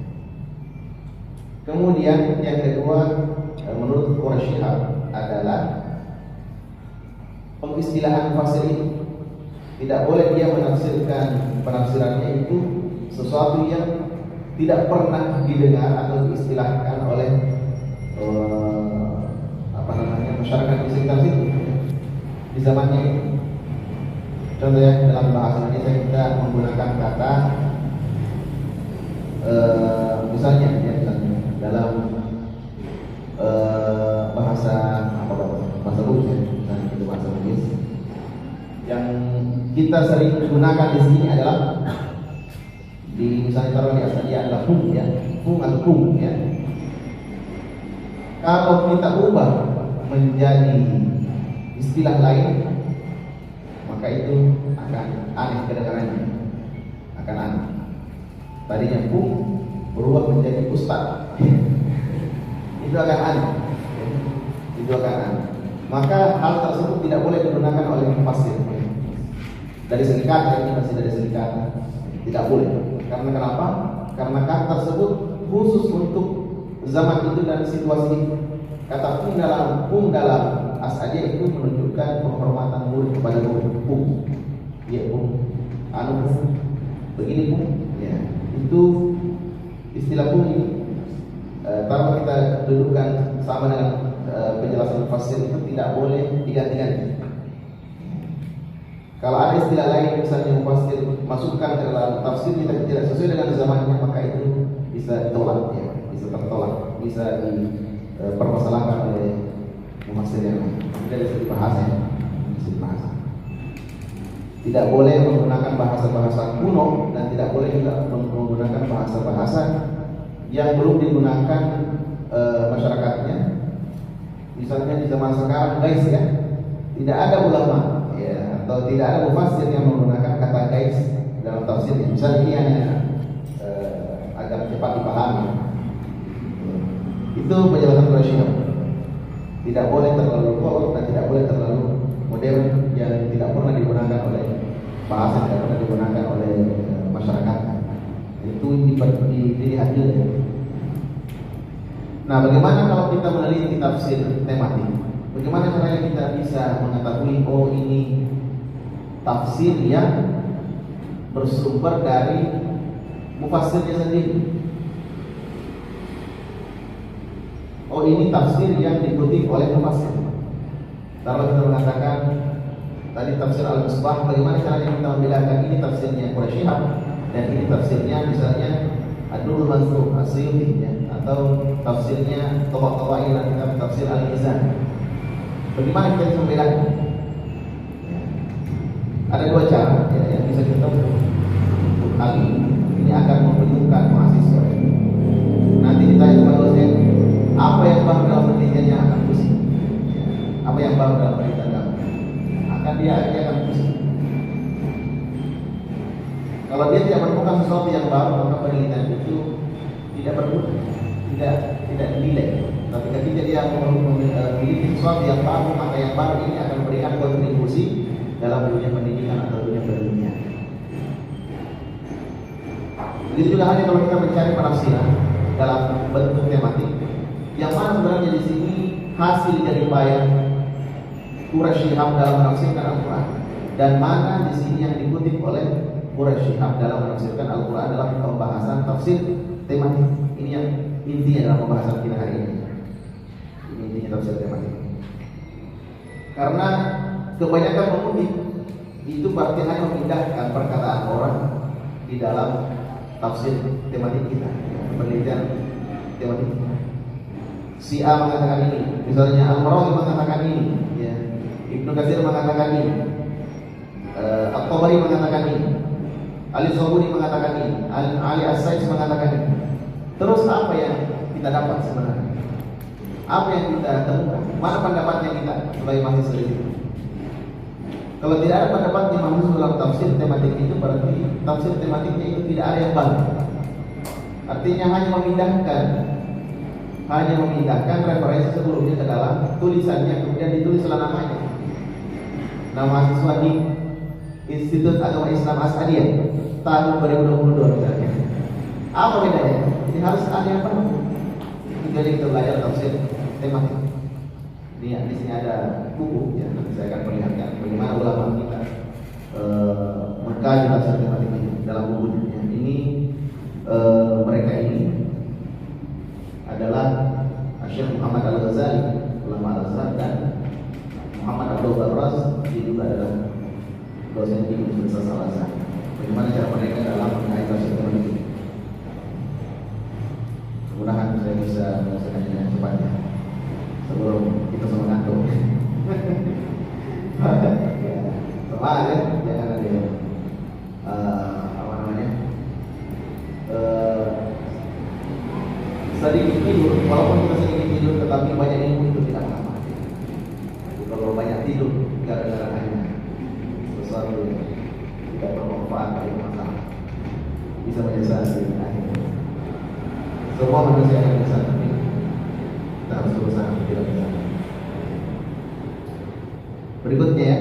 Kemudian yang kedua, menurut Quraisyhab adalah pengistilahan fasir itu. Tidak boleh dia menafsirkan penafsirannya itu sesuatu yang tidak pernah didengar atau diistilahkan oleh masyarakat di sekitar situ di zamannya itu. Contohnya dalam bahasa Indonesia kita menggunakan kata misalnya dalam bahasa Bugis, misalnya itu bahasa Bugis yang kita sering gunakan di sini adalah di misalnya taruh di asalnya adalah hum ya, hum atau kum ya. Kalau kita ubah menjadi istilah lain, maka itu akan aneh kedengarannya, akan aneh. Tadinya kum berubah menjadi ustaz, itu akan aneh, itu akan aneh. Maka hal tersebut tidak boleh digunakan oleh mufassir. Dari segi kata, ini masih dari segi kata, tidak boleh. Karena kenapa? Karena kata tersebut khusus untuk zaman itu dan situasi itu. Kata kum dalam asalnya itu menunjukkan penghormatan murid kepada murid. Kum, ya kum, anu begini kum, ya itu istilah kum ini. Kalau kita dudukkan sama dengan penjelasan fasir itu tidak boleh diganti-ganti. Kalau ada istilah lain misalnya mufassir masukkan ke dalam tafsir tidak sesuai dengan zamannya, maka itu bisa ditolak ya, bisa tertolak, bisa dipermasalahkan oleh mufassir yang lain. Dari segi bahasa ya, segi bahasa. Tidak boleh menggunakan bahasa-bahasa kuno dan tidak boleh juga menggunakan bahasa-bahasa yang belum digunakan masyarakatnya. Misalnya di zaman sekarang guys ya, tidak ada ulama ya, atau tidak ada mufassir yang menggunakan kata guys dalam tafsirnya. Misalnya ini hanya agar cepat dipahami. Itu penjelasan Quraisyhab. Tidak boleh terlalu kolot dan tidak boleh terlalu modern yang tidak pernah digunakan oleh bahasa, tidak pernah digunakan oleh masyarakat. Itu dilihat dulu. Nah, bagaimana kalau kita meneliti tafsir tematik? Bagaimana caranya kita bisa mengetahui oh ini tafsir yang bersumber dari mufassirnya sendiri? Oh ini tafsir yang dikutip oleh mufassir. Kalau kita mengatakan tadi tafsir Al-Misbah, bagaimana caranya kita membedakan ini tafsirnya Quraisyhab dan ini tafsirnya misalnya Ad-Durrul Mansur As-Suyuti ya, atau tafsirnya tokoh-tokoh yang kitab tafsir Al-Mizan. Bagaimana kita bisa membedakan? Ya. Ada dua cara ya, yang bisa kita kali ini akan membentukkan mahasiswa. Nanti ditanya sama dosen, apa yang baru dalam penelitiannya akan pusing? Ya. Apa yang baru dalam penelitian kamu? Dia akan pusing. Kalau dia tidak menemukan sesuatu yang baru, maka penelitian itu tidak berguna, tidak dinilai. Tapi ketika dia memiliki sesuatu yang baru, maka yang baru ini akan memberikan kontribusi dalam dunia pendidikan atau dunia penelitian. Begitu juga halnya kalau kita mencari penafsiran dalam bentuk tematik, yang mana sebenarnya di sini hasil dari upaya Quraisyhab dalam menafsirkan Al-Quran, dan mana di sini yang dikutip oleh Quraisyhab dalam menafsirkan Al-Quran dalam pembahasan tafsir tematik. Ini yang intinya dalam pembahasan kita hari ini. Ini intinya tafsir tematik. Karena kebanyakan mengutip itu berarti hanya memindahkan perkataan orang di dalam tafsir tematik kita, penelitian tematik kita. si A mengatakan ini, misalnya Al-Marawi mengatakan ini, ya. Ibnu Katsir mengatakan ini, At-Tabari mengatakan ini, Ali-Sabuni mengatakan ini, Ali As-Saiz mengatakan ini. Terus apa yang kita dapat sebenarnya? Apa yang kita temukan? Mana pendapatnya kita sebagai mahasiswa itu? Kalau tidak ada pendapatnya mahasiswa dalam tafsir tematik itu, berarti tafsir tematiknya itu tidak ada yang baru. Artinya hanya memindahkan referensi sebelumnya ke dalam tulisannya, kemudian ditulislah namanya. Nama mahasiswa di Institut Agama Islam As'adiyah tahun 2022 misalnya. Apa bedanya? Ini harus ada yang penuh. Jadi kita belajar tafsir tematik. Di sini ada buku, ya, nanti saya akan perlihatkan bagaimana ulama kita mengkaji tafsir tematik ini dalam bukunya. Ini mereka ini adalah Syekh Muhammad Al-Ghazali, ulama Al-Azhar, dan Muhammad Abdul Barras, dia juga adalah dosen di Universitas Al-Azhar. Bagaimana cara mereka dalam mengkaji tafsir tematik ini? Mudah-mudahan saya bisa menyelesaikannya dengan cepatnya sebelum kita semua ngantuk. Semangat ya, jangan ada apa namanya sedikit tidur. Walaupun kita sedikit tidur, tetapi banyak ilmu itu tidak apa-apa. Kalau banyak tidur gara-gara hanya sesuatu yang tidak bermanfaat atau masalah, bisa menyesali akhirnya. Semua manusia yang bisa, tapi kita harus berusaha tidak bisa. Berikutnya ya,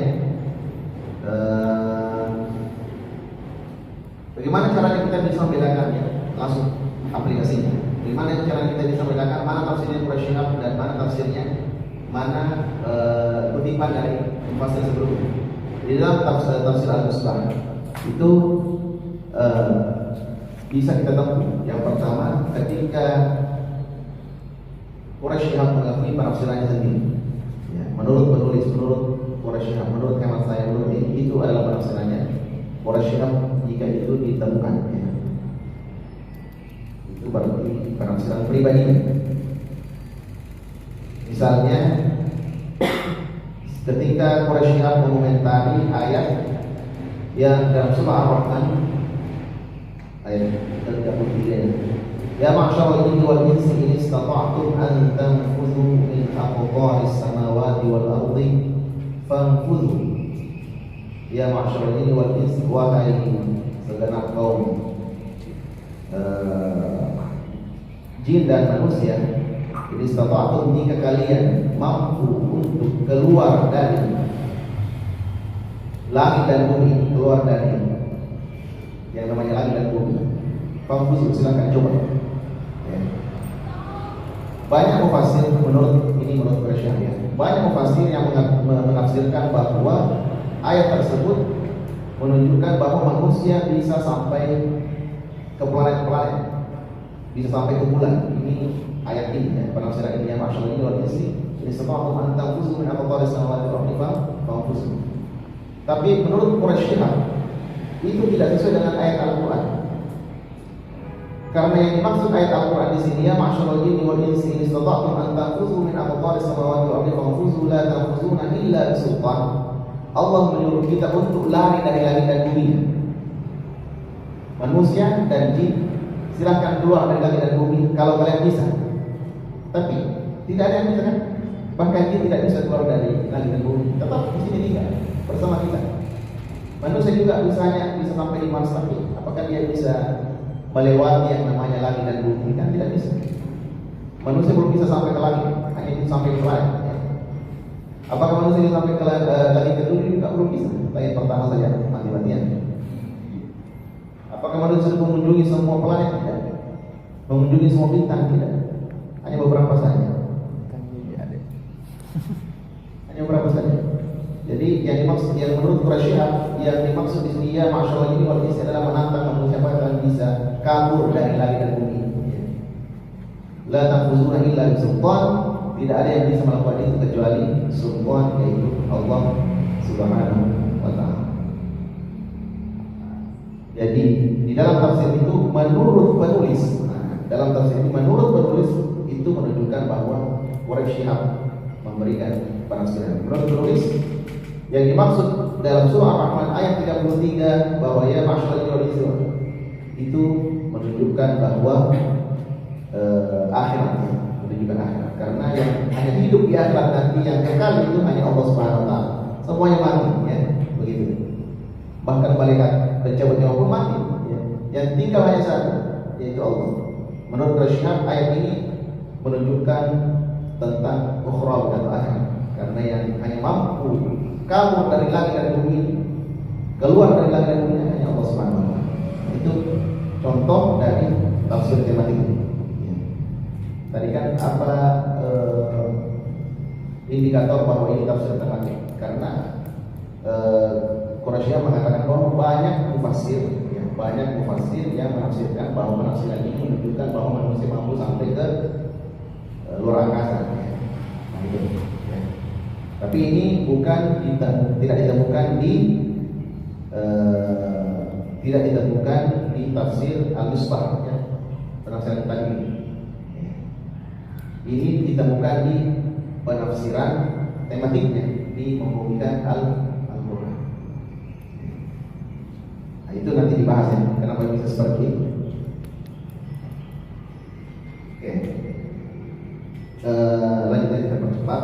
bagaimana caranya kita bisa membedakannya? Langsung aplikasinya. Bagaimana caranya kita bisa membedakan mana tafsirnya Quraisy Shihab dan mana tafsirnya, mana kutipan dari mufassir sebelumnya. Di dalam tafsir Al-Misbah itu bisa kita temui. Yang pertama, ketika Quraisy Shihab mengakui penafsirannya sendiri, ya, menurut penulis, menurut Quraisy Shihab, menurut hemat saya, menurut ini, itu adalah penafsirannya Quraisy Shihab jika itu ditemukan, ya. Itu berarti penafsiran pribadi. Misalnya, ketika Quraisy Shihab mengomentari ayat yang dalam surah Ar-Rahman ayat 33, ya ma'syaral jinni wal insi in istata'tum an tanfudhu min aqtaris samawati wal ardi fanfudhu. Ya ma'syaral jinni wal insi, wahai segenap kaum jin dan manusia, in istata'tum, jika kalian mampu untuk keluar dari langit dan bumi, keluar dari yang namanya langit dan bumi, fanfudhu, silakan coba. Ya. Banyak mufassir menurut Quraisy Shihab, ya. Banyak mufassir yang menafsirkan bahwa ayat tersebut menunjukkan bahwa manusia bisa sampai ke planet-planet, bisa sampai ke bulan. Ini ayat ini, ya, penafsiran ini, ya masyaallah, ini luar biasa. Ini sebab man tanfuzu min aqtaris samawati wal ardi fanfuzu. Tapi menurut Quraisy Shihab itu tidak sesuai dengan ayat Al-Quran. Karena yang dimaksud ayat Al-Quran di sini, ya ma'syaral jinni wal insi in istata'tum an tanfuzu min aqtaris samawati wal ardi fanfuzu la tanfuzuna illa bisultan. Allah menyuruh kita untuk lari dari langit dan bumi. Manusia dan jin, silakan keluar dari langit dan bumi kalau kalian bisa. Tapi tidak ada yang bisa, kan? Bahkan jin tidak bisa keluar dari langit dan bumi, tetap di sini tinggal bersama kita. Manusia juga bisa sampai di Mars, tapi apakah dia bisa melewati yang namanya langit dan bumi? Kan tidak bisa. Manusia belum bisa sampai ke langit, hanya bisa sampai ke langit. Ya. Apakah manusia bisa sampai ke langit kedua? Juga belum bisa. Langit pertama saja mati-matian. Apakah manusia sudah mengunjungi semua planet? Tidak. Mengunjungi semua bintang? Tidak. Hanya beberapa saja. Hanya beberapa saja. Jadi yang dimaksud, yang menurut Quraisy Shihab, yang dimaksud di sini, ya masyaallah ini wal insi, adalah menantang manusia agar bisa kabur dari langit dan bumi. La tanfuzuna illa bisultan, tidak ada yang bisa melakukan itu kecuali sultan, yaitu Allah Subhanahu wa taala. Jadi di dalam tafsir itu menurut penulis, dalam tafsir ini menurut penulis itu menunjukkan bahwa Quraisy Syihab memberikan penafsiran. Menurut penulis, yang dimaksud dalam surah Ar-Rahman ayat 33 bahwa ya masyaallah itu menunjukkan bahwa akhirat, menunjukkan akhirat. Karena yang hanya hidup di akhirat nanti yang kekal itu hanya Allah Subhanahu wa taala. Semuanya mati, ya, begitu. Bahkan malaikat pencabut nyawa pun mati, ya. Yang tinggal hanya satu, yaitu Allah. Menurut Rasyihab, ayat ini menunjukkan tentang ukhrawi atau akhirat. Karena yang hanya mampu kabur dari langit dan bumi, keluar dari langit dan bumi hanya Allah Subhanahu wa taala. Itu contoh dari tafsir tematik ini. Tadi kan apa indikator bahwa ini tafsir tematik? Karena Quraisy mengatakan bahwa banyak mufassir yang menafsirkan bahwa penafsiran ini menunjukkan bahwa manusia mampu sampai ke luar angkasa. Nah, itu. Ya. Tapi ini tidak ditemukan di tafsir Al-Misbah, ya, penafsiran tadi. Ini ditemukan di penafsiran tematiknya di membumikan Al-Quran. Nah, itu nanti dibahas ya, kenapa bisa seperti itu. Oke. Lanjut kita percepat.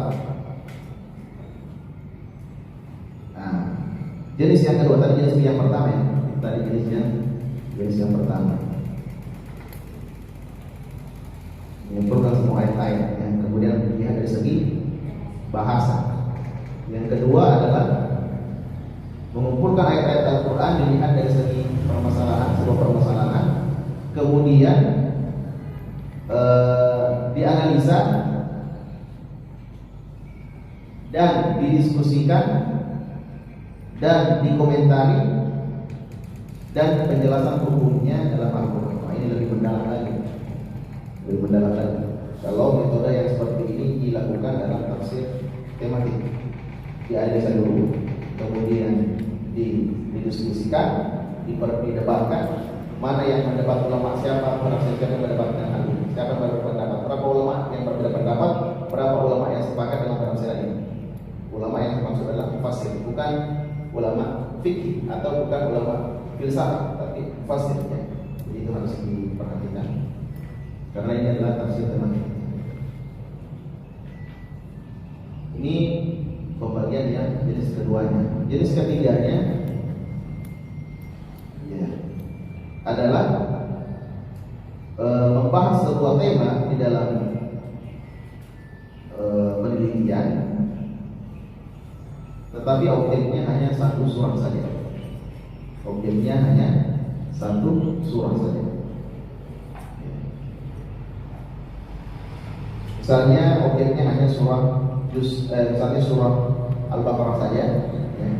Nah, jenis yang kedua tadi jenis yang pertama ya. Tadi jenis yang pertama. Mengumpulkan semua ayat-ayat yang kemudian dilihat dari segi bahasa. Yang kedua adalah mengumpulkan ayat-ayat Al-Quran dilihat dari segi sebuah permasalahan, kemudian dianalisa dan didiskusikan dan dikomentari dan penjelasan hukumnya dalam Al-Quran. Nah, ini lebih mendalam lagi. Kalau metode yang seperti ini dilakukan dalam tafsir tematik, dianalisa dulu, kemudian didiskusikan, diperdebatkan, mana yang mendebat ulama, siapa penafsir yang mendebatkan ahli, siapa yang berpendapat, berapa ulama yang berbeda pendapat, berapa ulama yang sepakat dalam penafsiran ini. Ulama yang dimaksud adalah mufassir, bukan ulama fikih atau bukan ulama filsafat, tapi mufassir. Jadi itu harus diperhatikan. Karena ini adalah tafsir tematik. Ini pembagian yang jenis keduanya. Jenis ketiganya ya, adalah membahas sebuah tema di dalam penelitian, tetapi objeknya hanya satu surah saja. Objeknya hanya satu surah saja. Misalnya objeknya hanya misalnya surah Al-Baqarah saja, ya.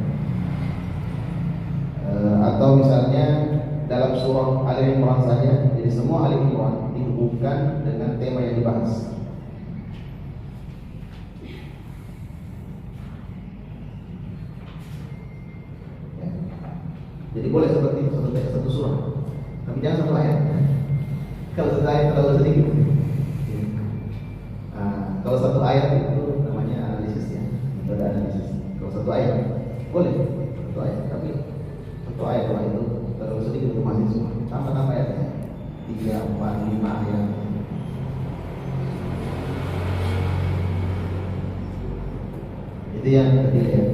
Atau misalnya dalam surah Ali Imran saja. Jadi semua Ali Imran dihubungkan dengan tema yang dibahas. Ya. Jadi boleh seperti itu, satu surah, tapi jangan satu ayat. Kalau satu ayat terlalu sedikit. Kalau satu ayat itu namanya analisis ya, metode analisis. Kalau satu ayat boleh satu ayat, tapi satu ayat kalau itu terlalu sedikit untuk mahasiswa. Tambah ayatnya 3, 4, 5 ayat. Itu yang ketiga ya.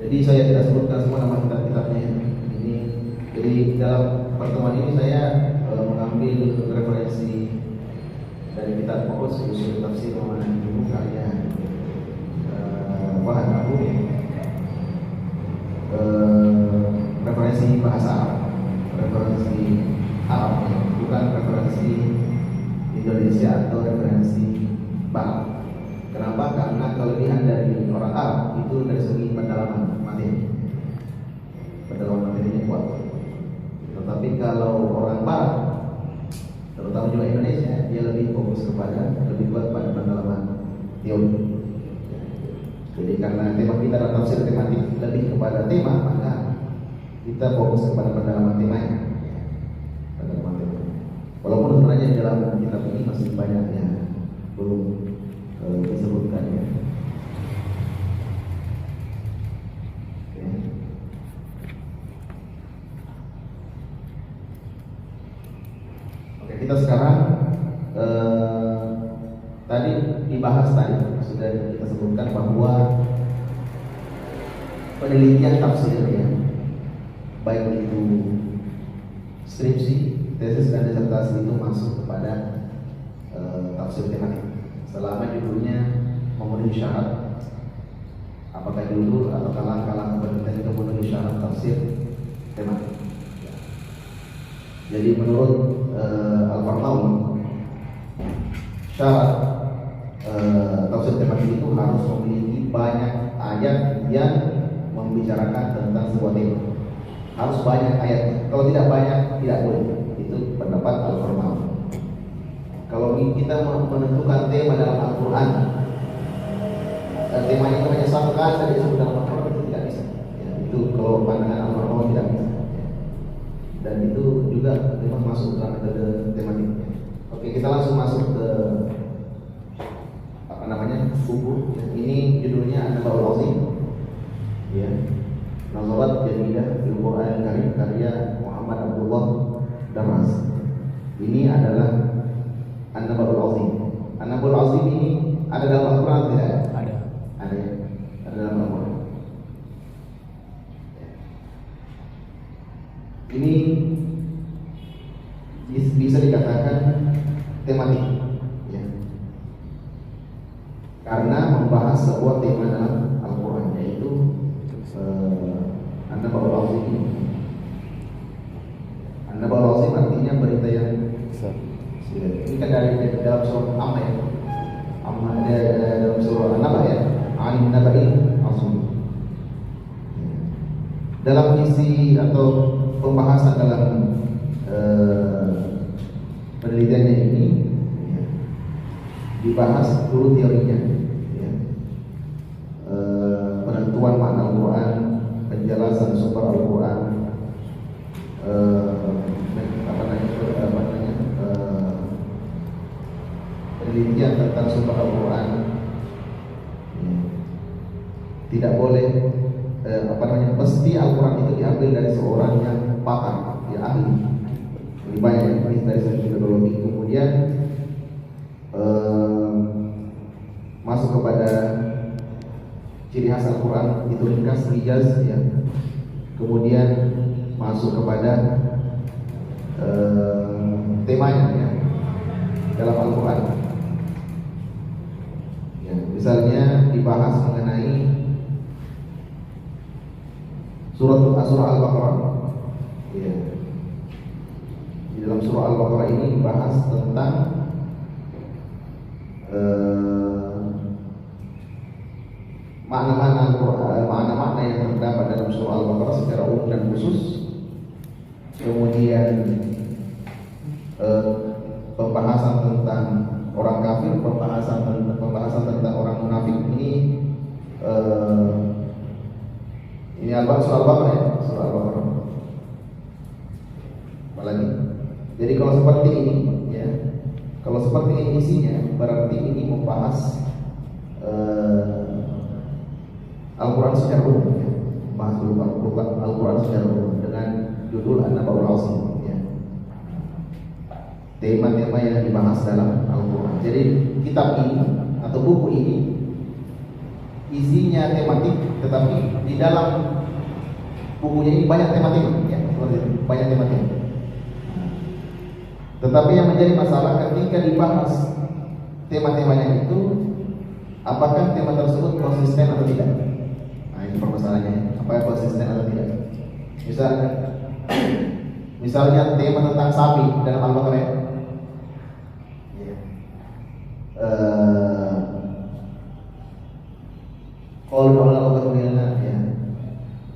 Jadi saya tidak sebutkan semua nama kitab-kitabnya ya. Ini jadi dalam pertemuan ini saya mengambil referensi dari kitab Mu'uz Usul Tafsir Muhammad Ibnu karya Wahab Abu, referensi bahasa Arab, referensi Arab, bukan referensi Indonesia atau referensi Barat. Kenapa? Karena kelebihan dari orang Arab itu dari segi pendalaman materi. Pendalaman materinya kuat. Tetapi kalau orang Barat, terutama juga Indonesia, dia lebih fokus lebih kuat pada pendalaman teori. Jadi karena tema kita adalah tafsir tematik lebih kepada tema, maka kita fokus kepada pendalaman temanya. Walaupun sebenarnya di dalam kitab ini masih banyak belum disebutkan ya. Oke, kita sekarang tadi dibahas sudah kita sebutkan bahwa penelitian tafsir ya, baik itu skripsi, tesis dan disertasi itu masuk kepada tafsir tematik selama judulnya memenuhi syarat, apakah judul atau langkah-langkah penelitian itu memenuhi syarat tafsir tematik. Jadi menurut Al-Farmawi, syarat tafsir tematik itu harus memiliki banyak ayat yang membicarakan tentang sebuah tema. Harus banyak ayat. Kalau tidak banyak, tidak boleh. Itu pendapat Al-Farmawi. Kalau kita menentukan tema dalam Al-Quran, tema itu hanya satu kali saja disebut dalam Al-Quran, itu tidak bisa. Ya, itu kalau pandangan Al-Farmawi tidak bisa. Ya. Dan itu juga masuk dalam metode tematik. Oke, kita langsung masuk ke buku. Ini judulnya An-Naba'ul Azim. Ya. Nazarat Jadidah fil Qur'an Karim karya Muhammad Abdullah Damas. Ini adalah An-Naba'ul Azim. An-Naba'ul Azim ini ada dalam Al-Quran tidak? Ada. Ada ya. Ada dalam Al-Quran. Ini bisa dikatakan tematik, ya. Karena membahas sebuah tema dalam Al-Quran, yaitu An-Naba'ul Azim. An-Naba'ul Azim artinya berita yang besar. Ini kan dari dalam surah Amma ya. Amma ada dalam surah An-Naba ya. An-Naba'il Azim. Dalam isi atau pembahasan dalam penelitiannya ini ya, dibahas dulu teorinya, ya. Penentuan makna Al-Quran, penjelasan sumber Al-Quran, penelitian tentang sumber Al-Quran. Ya. Tidak boleh mesti Al-Quran itu diambil dari seorang yang pakar, ya ahli. Lebih banyak dari segi metodologi. Kemudian masuk kepada ciri khas Al-Quran, itu ringkas, ijaz, ya. Kemudian masuk kepada temanya ya, dalam Al-Quran. Ya, misalnya dibahas mengenai surah Al-Baqarah. Ya. Di dalam surah Al-Baqarah ini dibahas tentang makna-makna yang terdapat dalam surah Al-Baqarah secara umum dan khusus. Kemudian pembahasan tentang orang kafir, pembahasan tentang orang munafik. Ini surah Al-Baqarah ya, surah Al-Baqarah. Apalagi. Jadi kalau seperti ini, ya, kalau seperti ini isinya, berarti ini membahas Al-Quran secara umum, ya. Membahas dulu Al-Quran secara umum dengan judul An-Naba'ul Azim, ya. Tema-tema yang dibahas dalam Al-Quran. Jadi kitab ini atau buku ini isinya tematik, tetapi di dalam bukunya ini banyak tematik, ya, banyak tematik. Tetapi yang menjadi masalah ketika dibahas tema-temanya itu, apakah tema tersebut konsisten atau tidak? Nah, ini permasalahannya. Apakah konsisten atau tidak? Misalnya tema tentang sapi dalam Al-Baqarah. Qul qawlan rabbaka lana ya.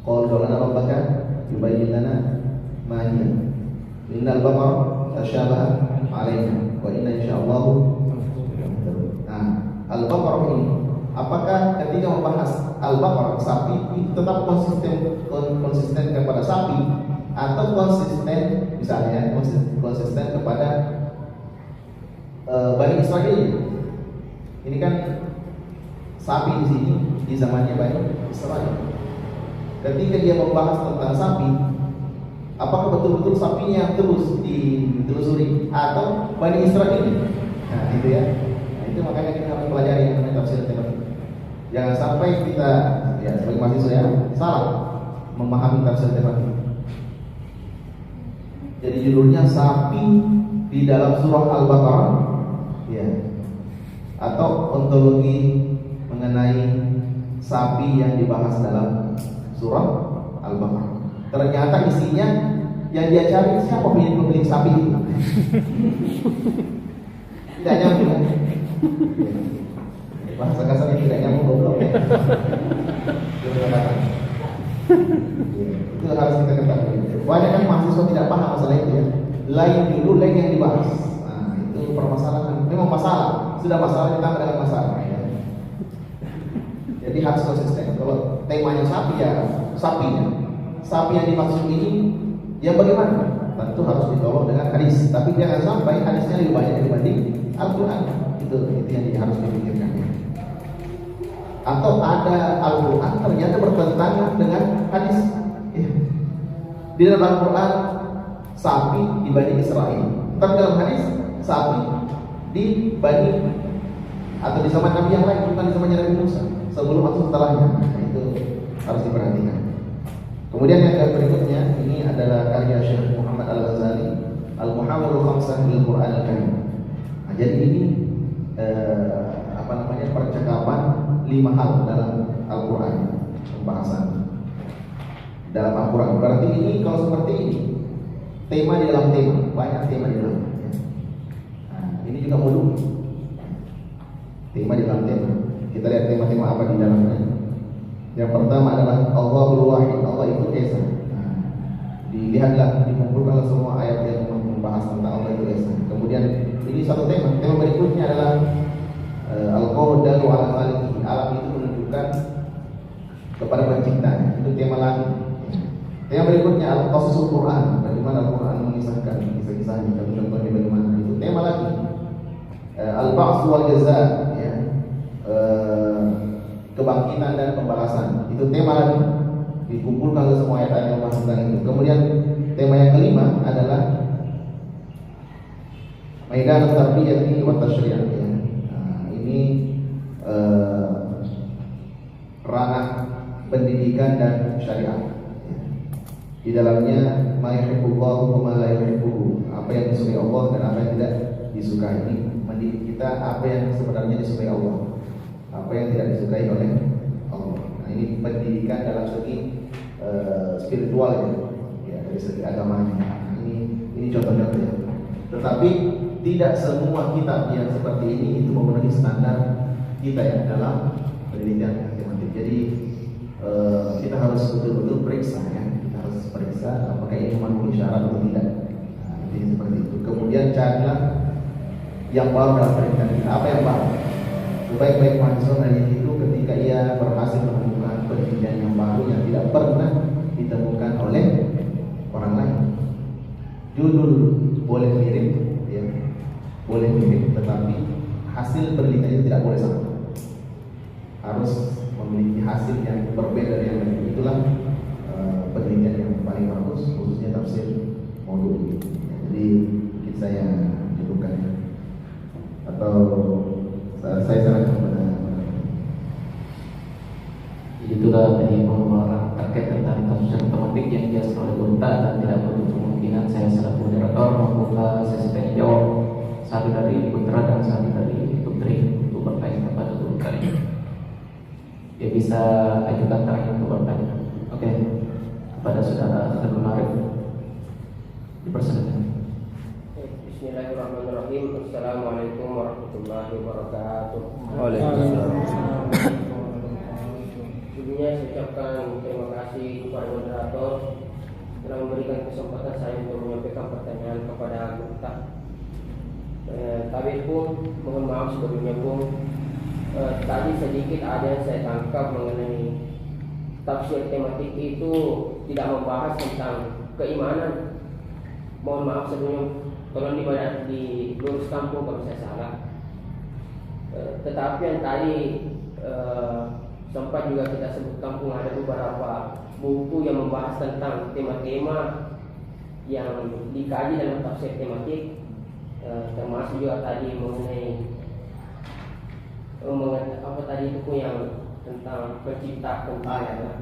Qul qawlan rabbaka yubayyin lana ma hiya. Innal baqara tasyabaha alaina wa inna insyaallah. Nah, Al-Baqarah ini apakah ketika membahas Al-Baqarah sapi itu tetap konsisten kepada sapi atau konsisten misalnya konsisten kepada Bani Israel? Ini kan sapi di sini di zamannya Bani Israil. Ketika dia membahas tentang sapi, apakah betul-betul sapinya yang terus ditelusuri atau Bani Israil ini? Nah, itu ya. Nah, itu makanya kita harus pelajari yang namanya tafsir tematik. Jangan sampai kita ya sebagai mahasiswa ya salah memahami tafsir tematik. Jadi judulnya sapi di dalam surah Al-Baqarah, ya, atau ontologi mengenai sapi yang dibahas dalam surah Al-Baqarah. Ternyata isinya yang dia cari siapa pemilik sapi itu. Tidak nyambung. Bahasa kasarnya tidak nyambung goblok ya. Itu harus kita ketahui. Banyak kan mahasiswa tidak paham masalah itu ya. Lain dulu, lain yang dibahas. Nah, itu permasalahan. Memang masalah. Sudah masalah ditambah dengan masalah. Ya. Jadi harus konsisten. Kalau temanya sapi ya sapinya. Sapi yang dimaksud ini ya bagaimana? Tentu harus ditolong dengan hadis. Tapi jangan sampai hadisnya lebih banyak dibanding Al-Quran. Itu yang harus dipikirkan. Atau ada Al-Quran ternyata bertentangan dengan hadis. Ya. Di dalam Al-Quran sapi di Bani Israil, tapi dalam hadis sapi di Bani atau di zaman Nabi yang lain, bukan di zamannya Nabi Musa, sebelum atau setelahnya. Nah, itu harus diperhatikan. Kemudian yang berikutnya ini adalah karya Syekh Muhammad Al-Ghazali, Al-Muhawwirul Khamsah bil Quran Al-Karim. Nah, jadi ini percakapan 5 hal dalam Al-Quran, pembahasan dalam Al-Quran. Berarti ini kalau seperti ini, tema di dalam tema, banyak tema di dalam. Nah, ini juga modul tema di dalam tema. Kita lihat tema-tema apa di dalamnya. Yang pertama adalah Allahul Wahid, Allah itu Esa. Nah, dilihatlah, dikumpulkanlah semua ayat yang membahas tentang Allah itu Esa. Kemudian ini satu tema. Tema berikutnya adalah Al-Qawl dalu ala khaliqi, alam itu menunjukkan kepada penciptanya. Itu tema lagi. Tema berikutnya Al-Qasasul Quran, bagaimana Al-Quran mengisahkan kisah-kisahnya, contohnya bagaimana. Itu tema lagi. Al-Ba'ts wal Jaza, ya. Kebangkitan dan pembalasan. Itu tema lagi. Dikumpulkan ke semua ayat yang membahas tentang itu. Kemudian tema yang kelima adalah Maidan tarbiyati wa tasyriyah, ya. Ini ranah pendidikan dan syariat. Di dalamnya ma yuhibbullahu wa ma la yuhibbu, apa yang disukai Allah dan apa yang tidak disukai. Ini mendidik kita apa yang sebenarnya disukai Allah, apa yang tidak disukai oleh Allah. Nah, ini pendidikan dalam segi spiritual ya, dari segi agamanya. Nah, ini contoh-contoh ya. Tetapi tidak semua kitab yang seperti ini itu memenuhi standar kita ya dalam penelitian matematik. Jadi kita harus betul-betul periksa ya. Kita harus periksa apakah ini memenuhi syarat atau tidak. Nah, ini seperti itu. Kemudian carilah yang baru dalam penelitian kita. Apa yang baru? Sebaik-baik mahasiswa peneliti itu ketika ia berhasil menemukan penelitian yang baru yang tidak pernah ditemukan oleh orang lain. Judul boleh mirip, ya, boleh mirip, tetapi hasil penelitiannya tidak boleh sama. Harus memiliki hasil yang berbeda dari yang lain. Itulah penelitian yang paling bagus, khususnya tafsir modul ini. Jadi saya cukupkan ya. Atau saya sarankan kepada. Itulah tadi pemaparan terkait tentang tafsir tematik yang dia oleh Gunta, dan tidak menutup kemungkinan saya selaku moderator membuka sesi tanya jawab, satu dari putra dan satu dari putri untuk bertanya kepada guru kalian. Dia bisa ajukan terakhir untuk bertanya. Oke, kepada saudara Abdul Marif dipersilakan. Bismillahirrahmanirrahim. Assalamualaikum warahmatullahi wabarakatuh. Waalaikumsalam. Sebelumnya saya ucapkan terima kasih kepada moderator telah memberikan kesempatan saya untuk menyampaikan pertanyaan kepada Gunta. Tapi pun mohon maaf sebelumnya pun tadi sedikit ada yang saya tangkap mengenai tafsir tematik itu tidak membahas tentang keimanan. Mohon maaf sebelumnya, tolong diluruskan pun kalau saya salah. Tetapi yang tadi sempat juga kita sebutkan pun ada beberapa buku yang membahas tentang tema-tema yang dikaji dalam tafsir tematik, termasuk juga tadi mengenai apa tadi itu yang tentang pencipta pencipta.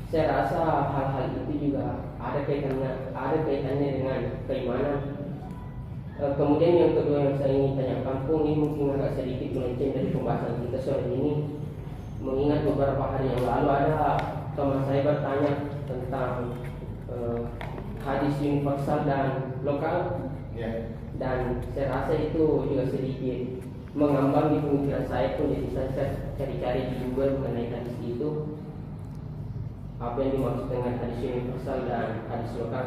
Saya rasa hal-hal itu juga ada kaitannya dengan keimanan. Kemudian yang kedua yang saya ingin tanyakan pun ini mungkin agak sedikit melenceng dari pembahasan kita sore ini. Mengingat beberapa hari yang lalu ada teman saya bertanya tentang hadis universal dan lokal, dan saya rasa itu juga sedikit mengambang di pemikiran saya pun, jadi saya cari-cari di Google mengenai hadis itu, apa yang dimaksud dengan hadis universal dan hadis lokal.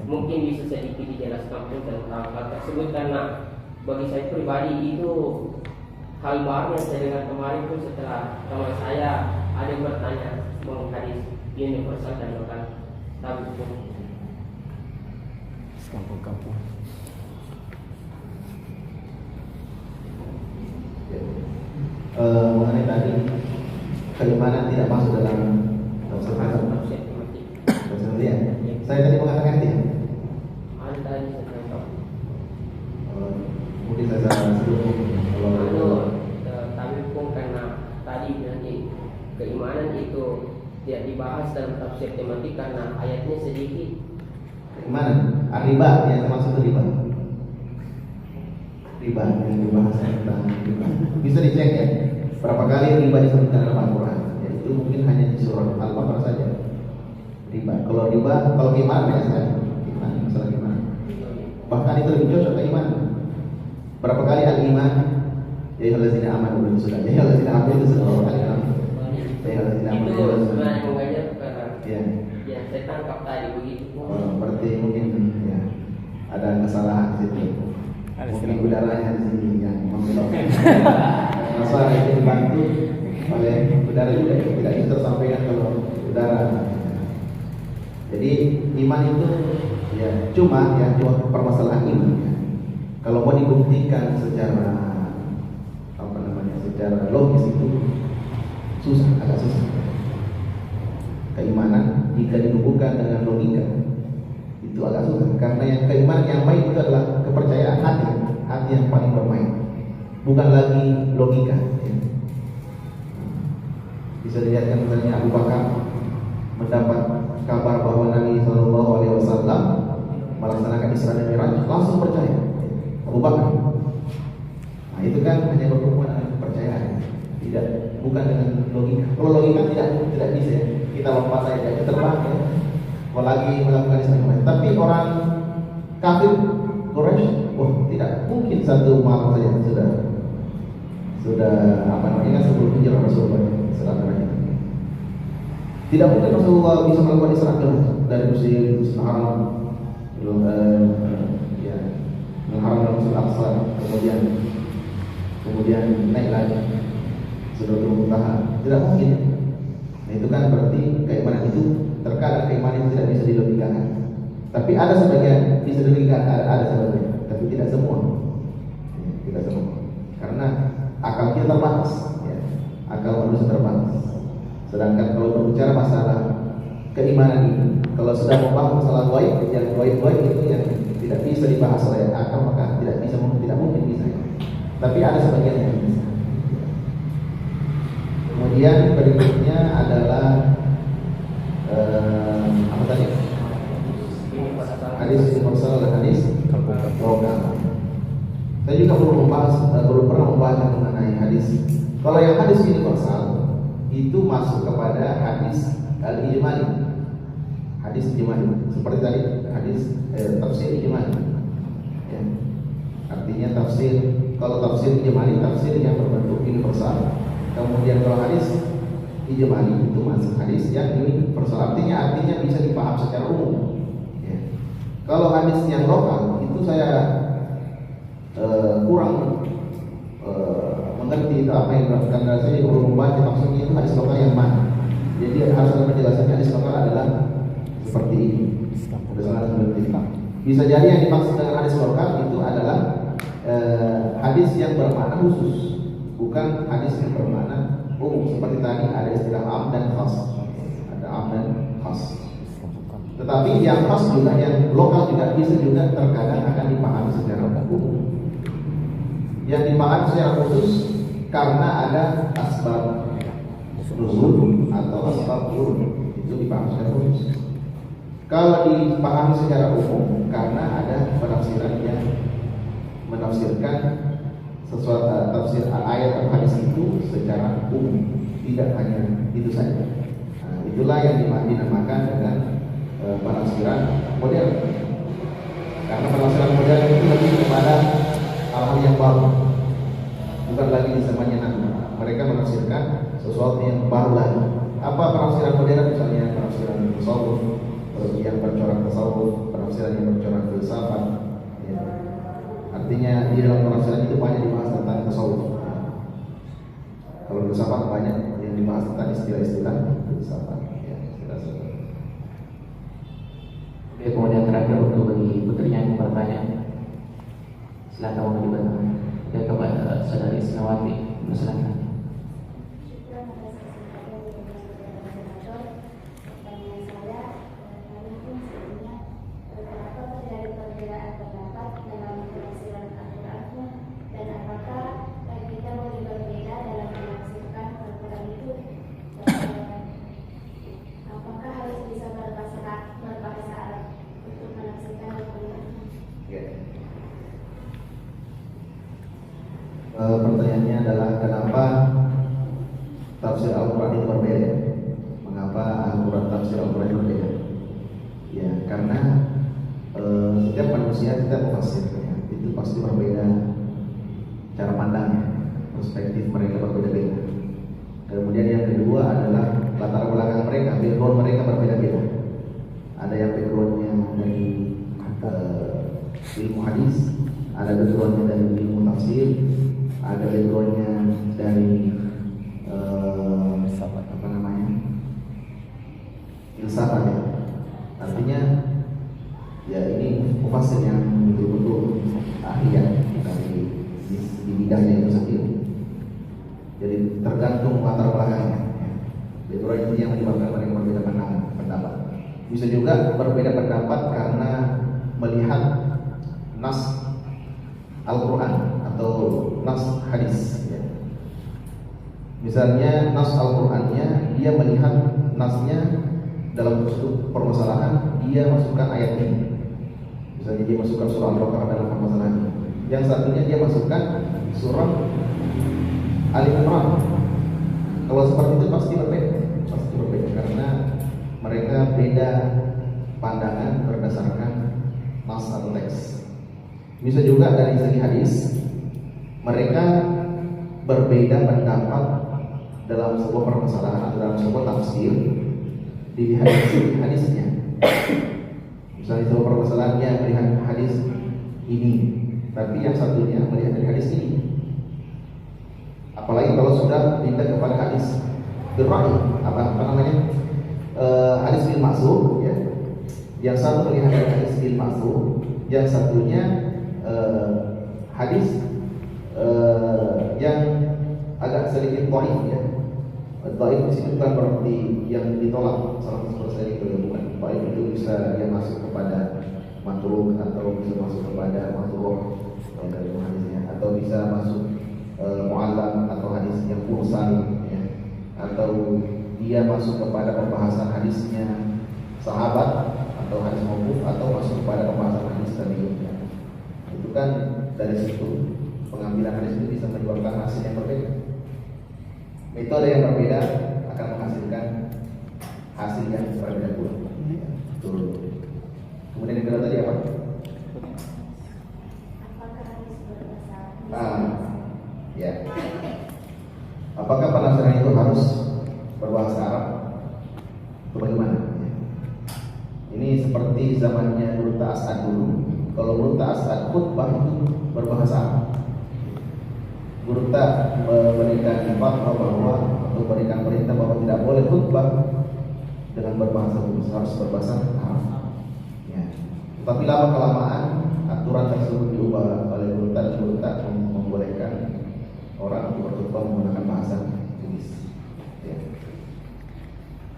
Mungkin bisa sedikit dijelaskan pun tentang hal tersebut, karena bagi saya pribadi itu hal baru yang saya dengar kemarin pun setelah teman saya ada yang bertanya mengenai hadis universal dan lokal. Tapi kampung-kampung. Mengenai tadi keimanan tidak masuk dalam tafsir tematik. ya. Saya tadi mengatakan tidak. Ada tadi saya tahu. Mungkin saya salah sebelum Tapi pun karena tadi nanti keimanan itu tidak dibahas dalam tafsir tematik karena ayatnya sedikit. keimanan riba yang termasuk riba yang dibahas tentang riba. Bisa dicek ya berapa kali riba disebutkan dalam Al-Quran. Ya, itu mungkin hanya di surah Al-Baqarah saja. Riba. Kalau keimanan biasa, masalah keimanan. Bahkan itu lebih cocok keimanan. Berapa kali al-iman? Ya allazina amanu sudah. Ya allazina amanu itu sudah berapa kali kan? Ya allazina amanu itu sebenarnya mengajar karena ya. yang saya tangkap tadi begitu. Berarti mungkin ya ada kesalahan di situ. Mungkin udaranya di sini yang membelok. Masalah itu dibantu oleh udara juga tidak bisa tersampaikan kalau udara. Jadi iman itu ya cuma permasalahan iman. Kalau mau dibuktikan secara secara logis itu agak susah. Keimanan jika dihubungkan dengan logika itu agak susah, karena yang keimanan yang baik itu adalah kepercayaan hati yang paling bermain, bukan lagi logika. Bisa dilihatkan misalnya Abu Bakar mendapat kabar bahwa Nabi SAW melaksanakan Isra dan Mi'raj, langsung percaya. Abu Bakar. Nah itu kan hanya berhubungan dengan kepercayaan, bukan dengan logika. Kalau logika tidak bisa ya. Kita lompat saja terbang ya. Apalagi melakukan Isra dan Mi'raj. Tapi orang kafir Quraisy, tidak mungkin satu malam saja sudah sebelum hijrah Rasulullah SAW. Tidak mungkin Rasulullah bisa melakukan Isra dari Masjidil Haram, mengharam dalam Masjidil Aqsa, kemudian naik lagi Sidratul Muntaha. Tidak mungkin. Nah, itu kan berarti keimanan itu terkadang keimanan itu tidak bisa dilogikakan. Tapi ada sebagian bisa dilogikakan, ada sebagian, tapi tidak semua. Tidak semua. Karena akal kita terbatas, ya. Akal manusia terbatas. Sedangkan kalau berbicara masalah keimanan ini, kalau sudah membahas masalah gaib, yang gaib itu yang tidak bisa dibahas oleh akal, maka tidak mungkin bisa. Tapi ada sebagian yang bisa. Kemudian berikutnya adalah apa tadi? Hadis universal dan hadis lokal. Saya juga belum pernah membahas mengenai hadis. Kalau yang hadis universal itu masuk kepada hadis al-ijmali. Hadis ijmali. Seperti tadi hadis tafsir ijmali. Ya. Artinya kalau tafsir ijmali, tafsir yang berbentuk universal. Kemudian kalau hadis ijmali itu masuk hadis yang universal. Artinya bisa dipaham secara umum. Ya. Kalau hadis yang lokal itu saya kurang mengerti apa yang dilakukan, karena saya belum membaca maksudnya itu hadis lokal yang mana. Jadi harus ada penjelasannya. Hadis lokal adalah seperti ini. Bisa jadi yang dimaksud dengan hadis lokal itu adalah hadis yang bermakna khusus. bukan hadis yang bermakna umum. Seperti tadi ada istilah am dan khas, ada am dan khas. Tetapi yang khas juga, yang lokal juga bisa juga terkadang akan dipahami secara umum. Yang dipahami secara khusus karena ada asbab nuzul atau asbab turun, itu dipahami secara khusus. Kalau dipahami secara umum karena ada penafsiran yang menafsirkan sesuatu tafsir ayat atau hadis itu secara umum, tidak hanya itu saja. Nah, itulah yang dinamakan dengan penafsiran modern. Karena penafsiran modern itu lebih kepada hal-hal yang baru, bukan lagi di zamannya Nabi. Mereka menafsirkan sesuatu yang baru lagi. Apa penafsiran modern? Misalnya penafsiran tasawuf yang bercorak tasawuf, penafsiran yang bercorak filsafat. Ya. Artinya di dalam penafsiran itu banyak dibahas tentang tasawuf. Kalau filsafat banyak yang dibahas tentang istilah-istilah filsafat. Ya, istilah-istilah. Oke, kemudian terakhir untuk bagi putrinya yang bertanya, silakan dibantu. Oke, kepada saudari Isnawati, silakan. Pertanyaannya adalah kenapa tafsir Al-Quran itu berbeda? Mengapa Al-Quran tafsir Al-Quran itu berbeda? Ya, karena setiap manusia, setiap tafsirnya itu pasti berbeda cara pandangnya, perspektif mereka berbeda-beda. Kemudian yang kedua adalah latar belakang mereka, background mereka berbeda-beda. Ada yang backgroundnya dari ilmu hadis, ada backgroundnya dari ilmu tafsir, ada backgroundnya dari filsafat ya. Artinya ya ini mufassir yang betul-betul ahli ya di bidangnya itu sendiri. Jadi tergantung latar belakangnya. Background itu yang menyebabkan mereka berbeda pendapat. Bisa juga berbeda pendapat karena melihat nas Al-Quran atau nas hadis ya. Misalnya nas Al-Qurannya dia melihat nasnya dalam suatu permasalahan, dia masukkan ayat ini. Misalnya dia masukkan surah Al-Baqarah dalam permasalahan ini. Yang satunya dia masukkan surah Ali Imran. Kalau seperti itu pasti berbeda karena mereka beda pandangan berdasarkan nas atau teks. Bisa juga dari segi hadis, mereka berbeda pendapat dalam sebuah permasalahan atau dalam sebuah tafsir di hadisnya. Misalnya sebuah permasalahan dia melihat hadis ini, tapi yang satunya melihat dari hadis ini. Apalagi kalau sudah pindah kepada hadis berra'i, hadis bil ma'sur ya. Yang satu melihat dari hadis bil ma'sur, yang satunya hadis yang agak sedikit dhaif ya. Dhaif di sini bukan berarti yang ditolak 100% itu ya, bukan. Dhaif itu bisa dia masuk kepada matruk atau bisa masuk kepada makruh dari hadisnya, atau bisa masuk mu'allaq atau hadis yang mursal ya, atau dia masuk kepada pembahasan hadisnya sahabat atau hadis mauquf, atau masuk kepada pembahasan hadis tabi'in. Itu kan dari situ pengambilan hadis itu bisa menyebabkan hasil yang berbeda. Metode yang berbeda akan menghasilkan hasil yang berbeda pula. Betul. Kemudian yang kedua tadi apa? Ya. Apakah penafsiran itu harus berbahasa Arab? Atau bagaimana? Ini seperti zamannya Nurul Ta'asad dulu. Kalau Nurul Ta'asad khutbah itu berbahasa Arab. Guru tak memberikan fatwa bahwa atau berikan perintah bahwa tidak boleh khutbah dengan berbahasa Inggris, harus berbahasa Arab. Ya. Tetapi lama kelamaan aturan tersebut diubah oleh guru tak membolehkan orang berkhutbah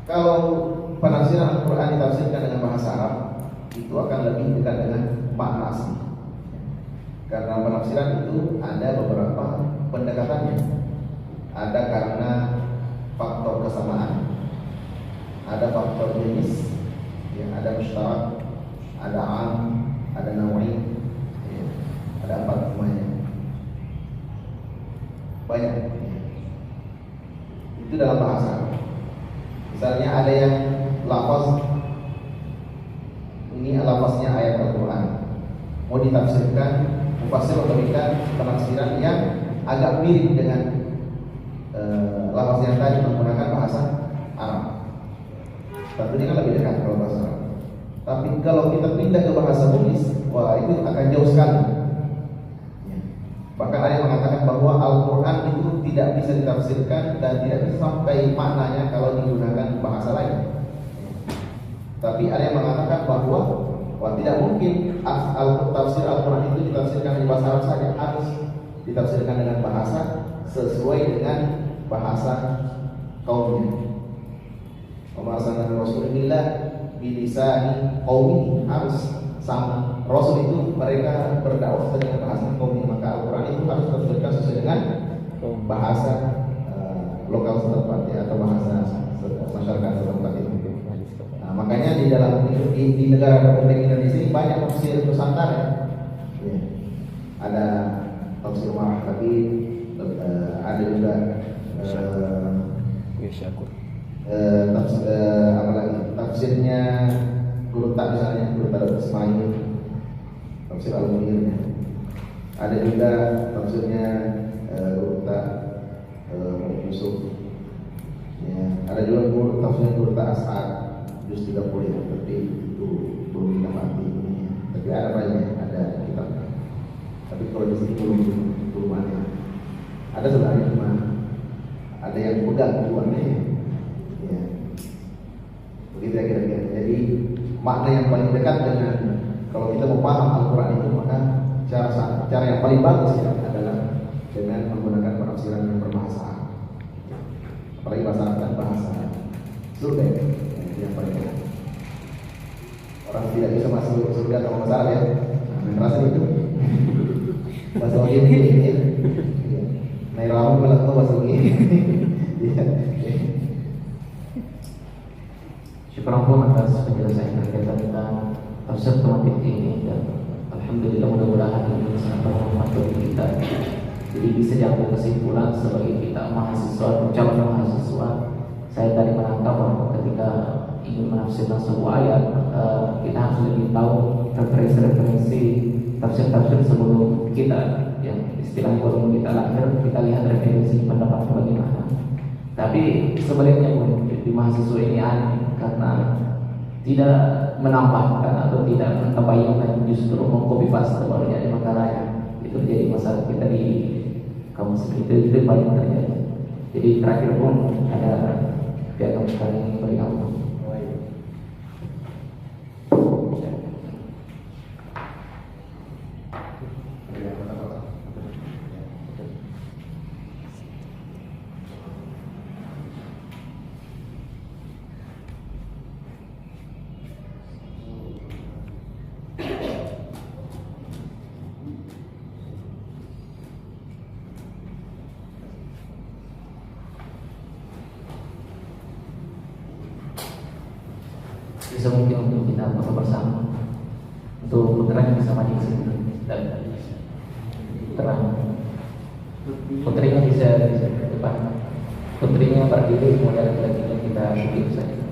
Kalau penafsiran Al-Quran ditafsirkan dengan bahasa Arab, itu akan lebih dekat dengan makna asli. Karena penafsiran itu ada beberapa pendekatannya. Ada karena faktor kesamaan, ada faktor jenis, ya, ada musyarak, ada am, ada nawa'i, ya, ada 4 semuanya. Banyak. Itu dalam bahasa. Misalnya ada yang lafaz, ini lafaznya ayat Al-Quran, mau ditafsirkan, mufassir memberikan penafsiran yang agak mirip dengan lafaz yang tadi menggunakan bahasa Arab. Tapi ini kan lebih dekat kalau bahasa Arab. Tapi kalau kita pindah ke bahasa Bugis, wah itu akan jauh sekali. Bahkan ada yang mengatakan bahwa Al-Quran itu tidak bisa ditafsirkan dan tidak bisa sampai maknanya kalau digunakan bahasa lain. Tapi ada yang mengatakan bahwa tidak mungkin tafsir Al-Quran itu ditafsirkan di bahasa Arab saja, harus ditafsirkan dengan bahasa sesuai dengan bahasa kaumnya. Wa arsalna rasulillah bilisani qaumi, harus sama. Rasul itu mereka berdakwah sesuai dengan bahasa kaumnya, maka Al-Quran itu harus ditafsirkan sesuai dengan bahasa lokal setempat, ya, atau bahasa masyarakat setempat itu. Nah, makanya di dalam di negara Republik Indonesia ini banyak tafsir Nusantara. Ya. Ada tafsir Marah Habib, ada juga apa lagi? Tafsirnya Guru Tak, misalnya Guru Tak Ismail, tafsir Al-Munir. Ada juga tafsirnya Guru Tak Yusuf. Ya, ada juga Guru Tak As'ad juz 30, tapi itu belum kita mati ini. Tapi ada banyak, ada kitab. Tapi kalau di sini belum ada. Ada sebenarnya, cuma ada yang pegang tuannya. Ya. Begitu ya kira-kira. Jadi makna yang paling dekat dengan, kalau kita mau paham Al-Quran itu, maka cara yang paling bagus ya adalah dengan menggunakan penafsiran yang berbahasa Arab. Apalagi bahasa Arab kan bahasa surga, yang paling dekat. Orang tidak bisa masuk surga kalau bahasa Arab, ya. Nah, merasa itu bahasa Arab ini ya. Naik ramu malah tahu bahasa Arab ini. Syukur pun atas penjelasan terkait tentang tafsir tematik ini, dan alhamdulillah mudah-mudahan ini sangat bermanfaat bagi kita. Jadi bisa diambil kesimpulan sebagai kita mahasiswa, calon mahasiswa, saya tadi menangkap bahwa ketika ingin menafsirkan sebuah ayat, kita harus lebih tahu referensi tafsir-tafsir sebelum kita, yang istilahnya kalau kita lahir kita lihat referensi pendapat bagaimana. Tapi sebaliknya pun di mahasiswa ini aneh, karena tidak menambahkan atau tidak mentabayunkan, justru mengcopy paste baru jadi makalahnya. Itu jadi masalah kita di kampus itu banyak terjadi. Jadi terakhir pun ada pihak kampus yang beri ampun. Bisa mungkin untuk kita bersama untuk putranya bisa maju ke sini dan terang. Putrinya bisa ke depan. Putrinya berdiri, kemudian kita kita saja.